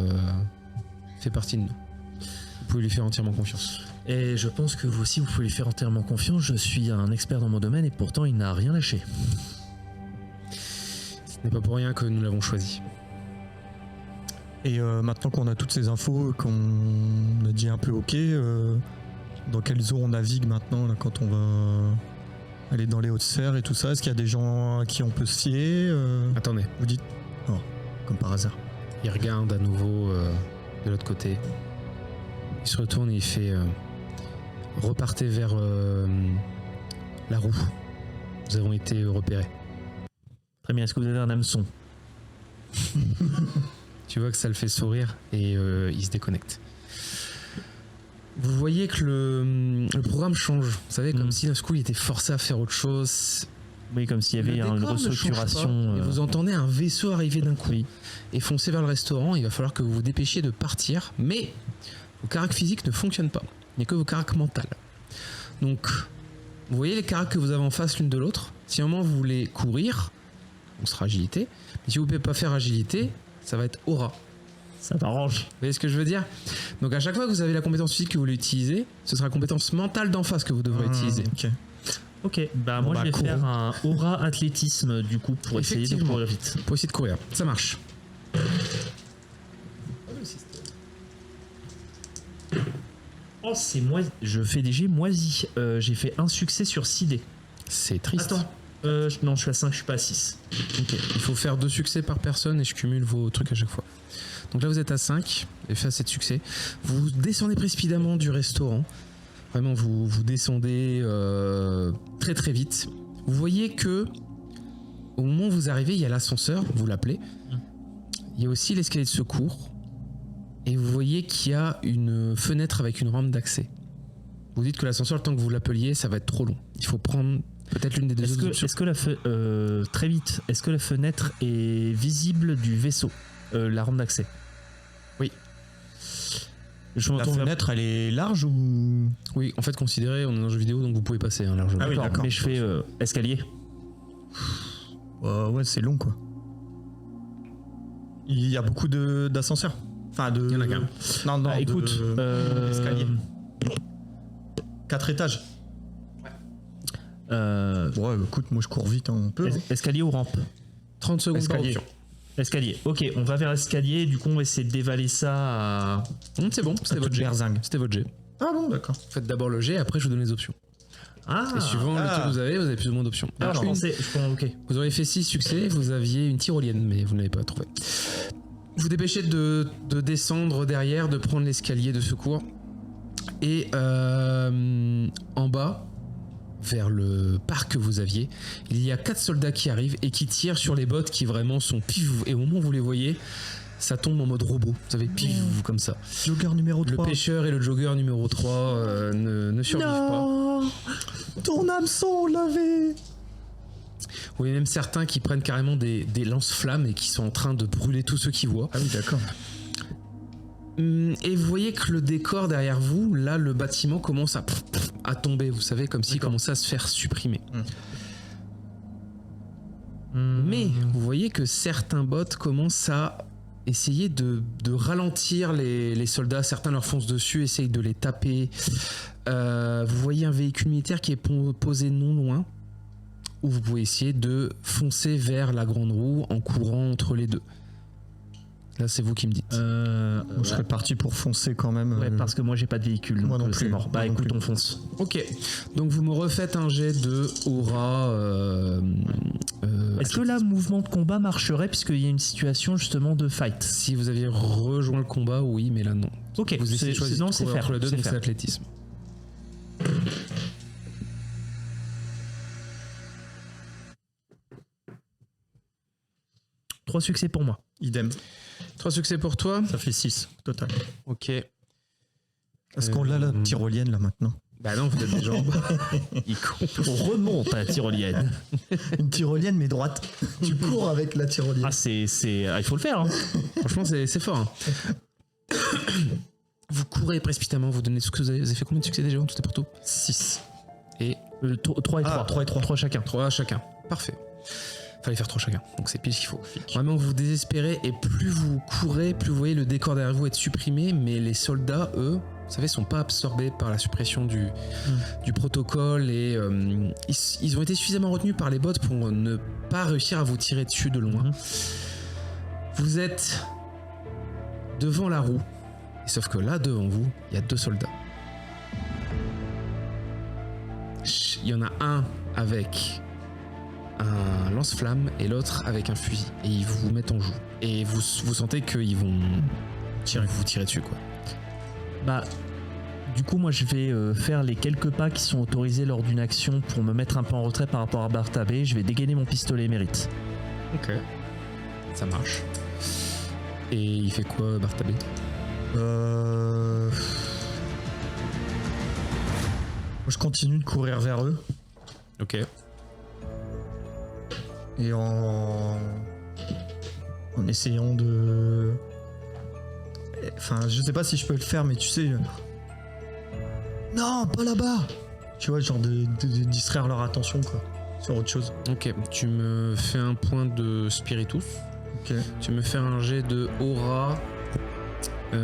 fait partie de nous. Vous pouvez lui faire entièrement confiance. Et je pense que vous aussi, vous pouvez lui faire entièrement confiance. Je suis un expert dans mon domaine et pourtant, il n'a rien lâché. Ce n'est pas pour rien que nous l'avons choisi. Et maintenant qu'on a toutes ces infos, qu'on a dit un peu ok, dans quelles eaux on navigue maintenant là, quand on va aller dans les hautes sphères et tout ça? Est-ce qu'il y a des gens à qui on peut se fier Attendez, Vous dites oh, comme par hasard. il regarde à nouveau de l'autre côté. Il se retourne et il fait repartez vers la roue. Nous avons été repérés. Très bien, est-ce que vous avez un hameçon? Tu vois que ça le fait sourire et il se déconnecte. Vous voyez que le programme change. Vous savez, comme si d'un coup il était forcé à faire autre chose. Oui, comme s'il y avait Le une décor ne change restructuration. pas, et vous entendez un vaisseau arriver d'un coup et foncer vers le restaurant. Il va falloir que vous vous dépêchiez de partir, mais vos caracs physiques ne fonctionnent pas. Il n'y a que vos caracs mentales. Donc, vous voyez les caracs que vous avez en face l'une de l'autre. Si à un moment vous voulez courir, on sera agilité. Mais si vous ne pouvez pas faire agilité, ça va être aura. Ça t'arrange. Vous voyez ce que je veux dire? Donc à chaque fois que vous avez la compétence physique que vous voulez utiliser, ce sera la compétence mentale d'en face que vous devrez utiliser. Ok. Ok, bah Bon, moi bah, je vais courons. faire un aura athlétisme du coup pour essayer de Effectivement. courir vite. Pour essayer de courir. Ça marche. Oh, c'est moisi. Je fais des jets moisis. J'ai fait un succès sur 6 dés. C'est triste. Attends. Non, je suis à 5, je suis pas à 6. Ok. Il faut faire 2 succès par personne et je cumule vos trucs à chaque fois. Donc là vous êtes à 5 et fait assez de succès. Vous descendez précipitamment du restaurant. Vraiment vous descendez très très vite. Vous voyez que au moment où vous arrivez, il y a l'ascenseur, vous l'appelez. Il y a aussi l'escalier de secours. Et vous voyez qu'il y a une fenêtre avec une rampe d'accès. Vous dites que l'ascenseur, le temps que vous l'appeliez, ça va être trop long. Il faut prendre peut-être l'une des deux options. Est-ce que très vite, est-ce que la fenêtre est visible du vaisseau, la rampe d'accès? Oui. Je me La retourne vers- fenêtre, elle est large ou... Oui, en fait, considérez, on est dans un jeu vidéo, donc vous pouvez passer largement. Ah oui, d'accord. Mais je fais escalier. Ouais, c'est long quoi. Il y a beaucoup d'ascenseurs. Enfin, Il y en a qu'un. Non, non, Ah, écoute, escalier. 4 étages. Ouais, écoute, moi je cours vite, hein, on peut. Escalier ou rampe? 30 secondes par Escalier. option. Escalier. Ok, on va vers l'escalier. Du coup, on va essayer de dévaler ça à... C'est bon, c'était votre jet. berzingue. C'était votre jet. Ah bon, d'accord. Faites d'abord le jet, après je vous donne les options. Ah, Et suivant le truc que vous avez plus ou moins d'options. Alors, Alors, je pensais... Ok. vous auriez fait 6 succès, vous aviez une tyrolienne, mais vous ne l'avez pas trouvé. Vous dépêchez de descendre derrière, de prendre l'escalier de secours. Et en bas, vers le parc que vous aviez, il y a 4 soldats qui arrivent et qui tirent sur les bottes qui vraiment sont pif. Et au moment où vous les voyez, ça tombe en mode robot. Vous savez, pif, comme ça. Jogger numéro 3. Le pêcheur et le jogger numéro 3 ne survivent pas. Ton hameçon lavé. Vous voyez même certains qui prennent carrément des lance-flammes et qui sont en train de brûler tous ceux qu'ils voient. Ah oui, d'accord. Et vous voyez que le décor derrière vous, là, le bâtiment commence à tomber, vous savez, comme s'il commençait à se faire supprimer. Mais vous voyez que certains bots commencent à essayer de ralentir les soldats. Certains leur foncent dessus, essayent de les taper. Vous voyez un véhicule militaire qui est posé non loin, où vous pouvez essayer de foncer vers la grande roue en courant entre les deux. Là, c'est vous qui me dites. Moi, je serais parti pour foncer quand même. Ouais, parce que moi j'ai pas de véhicule. Moi donc non c'est plus. mort. Bah Moi non écoute, plus. on fonce. Ok, donc vous me refaites un jet de aura. Est-ce que là, mouvement de combat marcherait puisqu'il y a une situation justement de fight? Si vous aviez rejoint le combat, oui, mais là non. Ok, Vous essayez de choisir non, c'est courir faire. entre les deux, C'est donc c'est faire. athlétisme. Trois succès pour moi. Idem. 3 succès pour toi. Ça fait 6 total. Ok. Est-ce qu'on l'a la tyrolienne là maintenant? Bah non, vous êtes des jambes. On remonte à la tyrolienne. Une tyrolienne mais droite. Tu cours avec la tyrolienne. Ah, il faut le faire. Hein. Franchement, c'est fort. Hein. Vous courez précipitamment, vous donnez ce que vous avez fait combien de succès déjà, tout et pour tout? 6. Et 3 et 3. Ah, 3 et 3. 3 chacun. 3 chacun. Parfait. Fallait faire 3 chacun, donc c'est pile ce qu'il faut. Vraiment, vous désespérez et plus vous courez, plus vous voyez le décor derrière vous être supprimé, mais les soldats, eux, vous savez, sont pas absorbés par la suppression du protocole et ils ont été suffisamment retenus par les bots pour ne pas réussir à vous tirer dessus de loin. Vous êtes devant la roue, et sauf que là, devant vous, il y a 2 soldats. Il y en a un avec un lance-flamme et l'autre avec un fusil. Et ils vous mettent en joue. Et vous sentez qu'ils vont vous tirer dessus, quoi. Bah, du coup, moi, je vais faire les quelques pas qui sont autorisés lors d'une action pour me mettre un peu en retrait par rapport à Bartabé. Je vais dégainer mon pistolet mérite. Ok. Ça marche. Et il fait quoi, Bartabé? Moi, je continue de courir vers eux. Ok. Et en essayant de... Enfin, je sais pas si je peux le faire, mais tu sais... Non, pas là-bas. Tu vois, genre de distraire leur attention, quoi. Sur autre chose. Ok. Tu me fais un point de spiritus. Ok. Tu me fais un jet de aura. C'est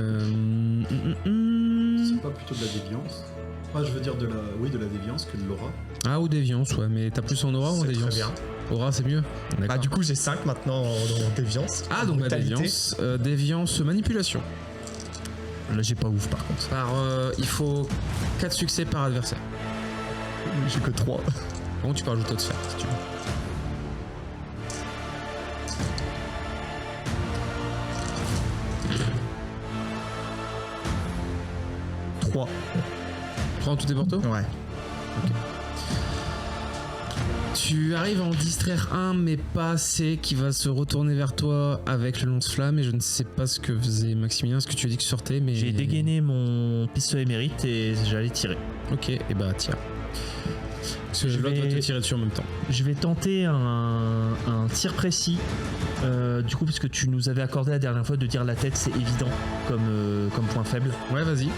pas plutôt de la déviance? Enfin, je veux dire de la déviance que de l'aura. Ah, ou déviance, ouais. Mais t'as plus en aura ou en C'est déviance? très bien. Aura, c'est mieux. Bah, D'accord. du coup, j'ai 5 maintenant en déviance. Ah, donc la Brutalité. déviance. Déviance, manipulation. Là, j'ai pas ouf par contre. Il faut 4 succès par adversaire. J'ai que 3. Bon, tu peux rajouter de faire si tu veux. Prends tout et pour tout. Ouais. Tu arrives à en distraire un, mais pas assez, qui va se retourner vers toi avec le lance-flamme. Et je ne sais pas ce que faisait Maximilien, ce que tu as dit que sortait, mais... J'ai dégainé mon pistolet mérite et j'allais tirer. Ok, et bah tire. Parce que Je l'autre va vais- te tirer dessus en même temps. Je vais tenter un tir précis. Du coup, puisque tu nous avais accordé la dernière fois de dire la tête, c'est évident comme point faible. Ouais, vas-y.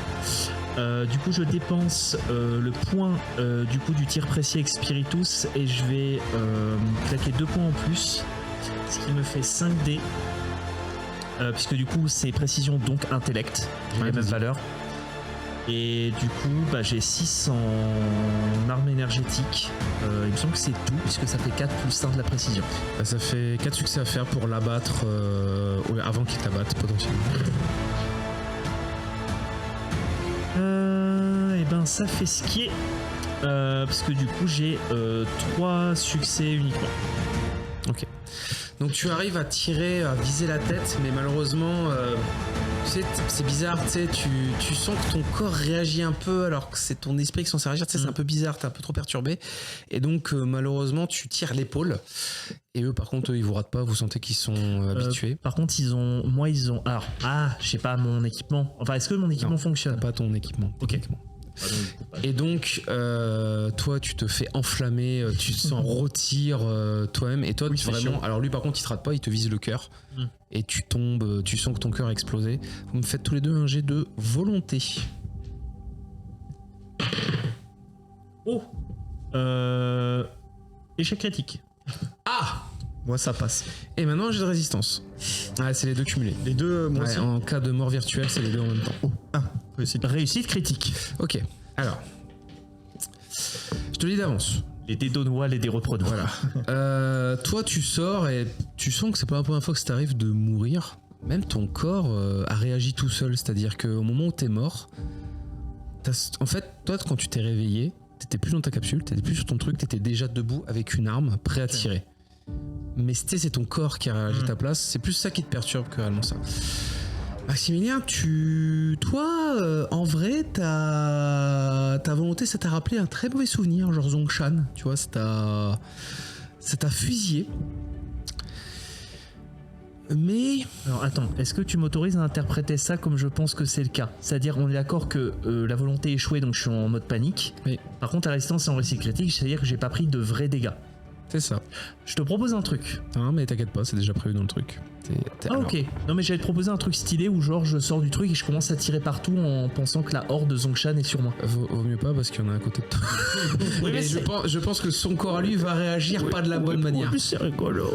Du coup, je dépense le point du coup du tir précis avec Spiritus et je vais claquer 2 points en plus, ce qui me fait 5 dés. Puisque du coup, c'est précision donc intellect, j'ai Ouais, les mêmes vas-y. valeurs. Et du coup, bah, j'ai 6 en arme énergétique. Il me semble que c'est tout, puisque ça fait 4 plus 1 de la précision. Bah, ça fait 4 succès à faire pour l'abattre avant qu'il t'abatte potentiellement. Et ben ça fait ce qui est. Parce que du coup j'ai 3 succès uniquement. Ok. Donc tu arrives à tirer, à viser la tête, mais malheureusement, tu sais, c'est bizarre, tu sais, tu sens que ton corps réagit un peu alors que c'est ton esprit qui s'en sert réagir, tu sais, c'est un peu bizarre, t'es un peu trop perturbé. Et donc malheureusement, tu tires l'épaule. Et eux, par contre, ils vous ratent pas, vous sentez qu'ils sont habitués. Par contre, ils ont. Alors, je sais pas, mon équipement. Enfin, est-ce que mon équipement fonctionne? T'as pas ton équipement. Ok. Et donc, toi, tu te fais enflammer, tu te sens rôtir toi-même. Et toi, Oui, tu vraiment. chaud. Alors, lui, par contre, il te rate pas, il te vise le cœur. Et tu tombes, tu sens que ton cœur a explosé. Vous me faites tous les deux un jet de volonté. Oh Échec critique. Ah! Moi, ça passe. Et maintenant, un jet de résistance. Ah, c'est les deux cumulés. Les deux, moi Ouais, aussi. en cas de mort virtuelle, c'est les deux en même temps. Réussite critique. Ok, alors. Je te le dis d'avance. Les dés d'Onois, les dés reproduits. Voilà. Toi, tu sors et tu sens que c'est pas la première fois que ça t'arrive de mourir. Même ton corps a réagi tout seul. C'est-à-dire qu'au moment où t'es mort, en fait, toi, quand tu t'es réveillé, t'étais plus dans ta capsule, t'étais plus sur ton truc, t'étais déjà debout avec une arme, prêt à tirer. Mais c'est ton corps qui a réagi à ta place. C'est plus ça qui te perturbe que réellement ça. Maximilien, toi, en vrai, ta volonté, ça t'a rappelé un très mauvais souvenir, genre Zongshan, tu vois, ça t'a fusillé. Mais... Alors attends, est-ce que tu m'autorises à interpréter ça comme je pense que c'est le cas? C'est-à-dire, on est d'accord que la volonté est échouée, donc je suis en mode panique. Oui. Par contre, la résistance est en réussite critique, c'est-à-dire que j'ai pas pris de vrais dégâts. c'est ça. Je te propose un truc. Non, mais t'inquiète pas, c'est déjà prévu dans le truc. Alors, Ok. Non, mais j'allais te proposer un truc stylé où genre je sors du truc et je commence à tirer partout en pensant que la horde de Zongshan est sur moi. vaut mieux pas parce qu'il y en a à côté de toi. Oui, mais Et je pense que son corps à lui va réagir pas de la bonne manière. c'est rigolo.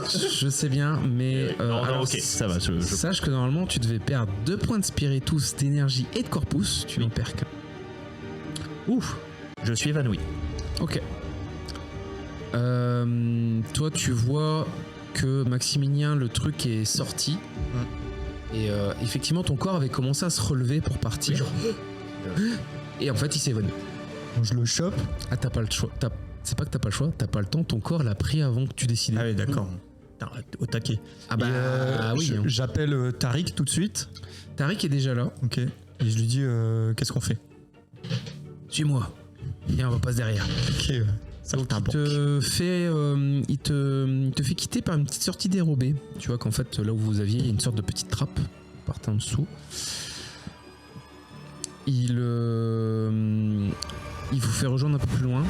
Je sais bien, mais... non, alors, ok, ça va. Sache que normalement, tu devais perdre 2 points de spiritus, d'énergie et de corpus. Tu n'en perds qu'un. Ouf. Je suis évanoui. Ok. Toi, tu vois que Maximilien, le truc est sorti. Et effectivement, ton corps avait commencé à se relever pour partir. Et en fait, il s'est évanoui. Je le chope. Ah, t'as pas le choix. C'est pas que t'as pas le choix, t'as pas le temps. Ton corps l'a pris avant que tu décides. Ah oui, d'accord. Putain, au taquet. Ah bah Et, oui. hein. J'appelle Tariq tout de suite. Tariq est déjà là. Ok. Et je lui dis, qu'est-ce qu'on fait? Suis-moi. Viens, on va passer derrière. Ok. Ça Donc il te fait quitter par une petite sortie dérobée. Tu vois qu'en fait là où vous aviez, il y a une sorte de petite trappe. Vous partez en dessous. Il vous fait rejoindre un peu plus loin.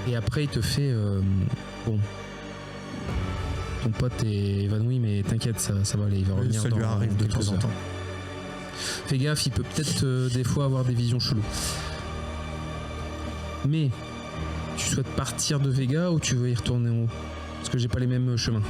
Et après il te fait bon. Ton pote est évanoui, mais t'inquiète, ça va aller, il va revenir. Ça lui arrive de temps en temps. Fais gaffe, il peut peut-être des fois avoir des visions cheloues. Mais tu souhaites partir de Vega ou tu veux y retourner en haut? Parce que j'ai pas les mêmes chemins.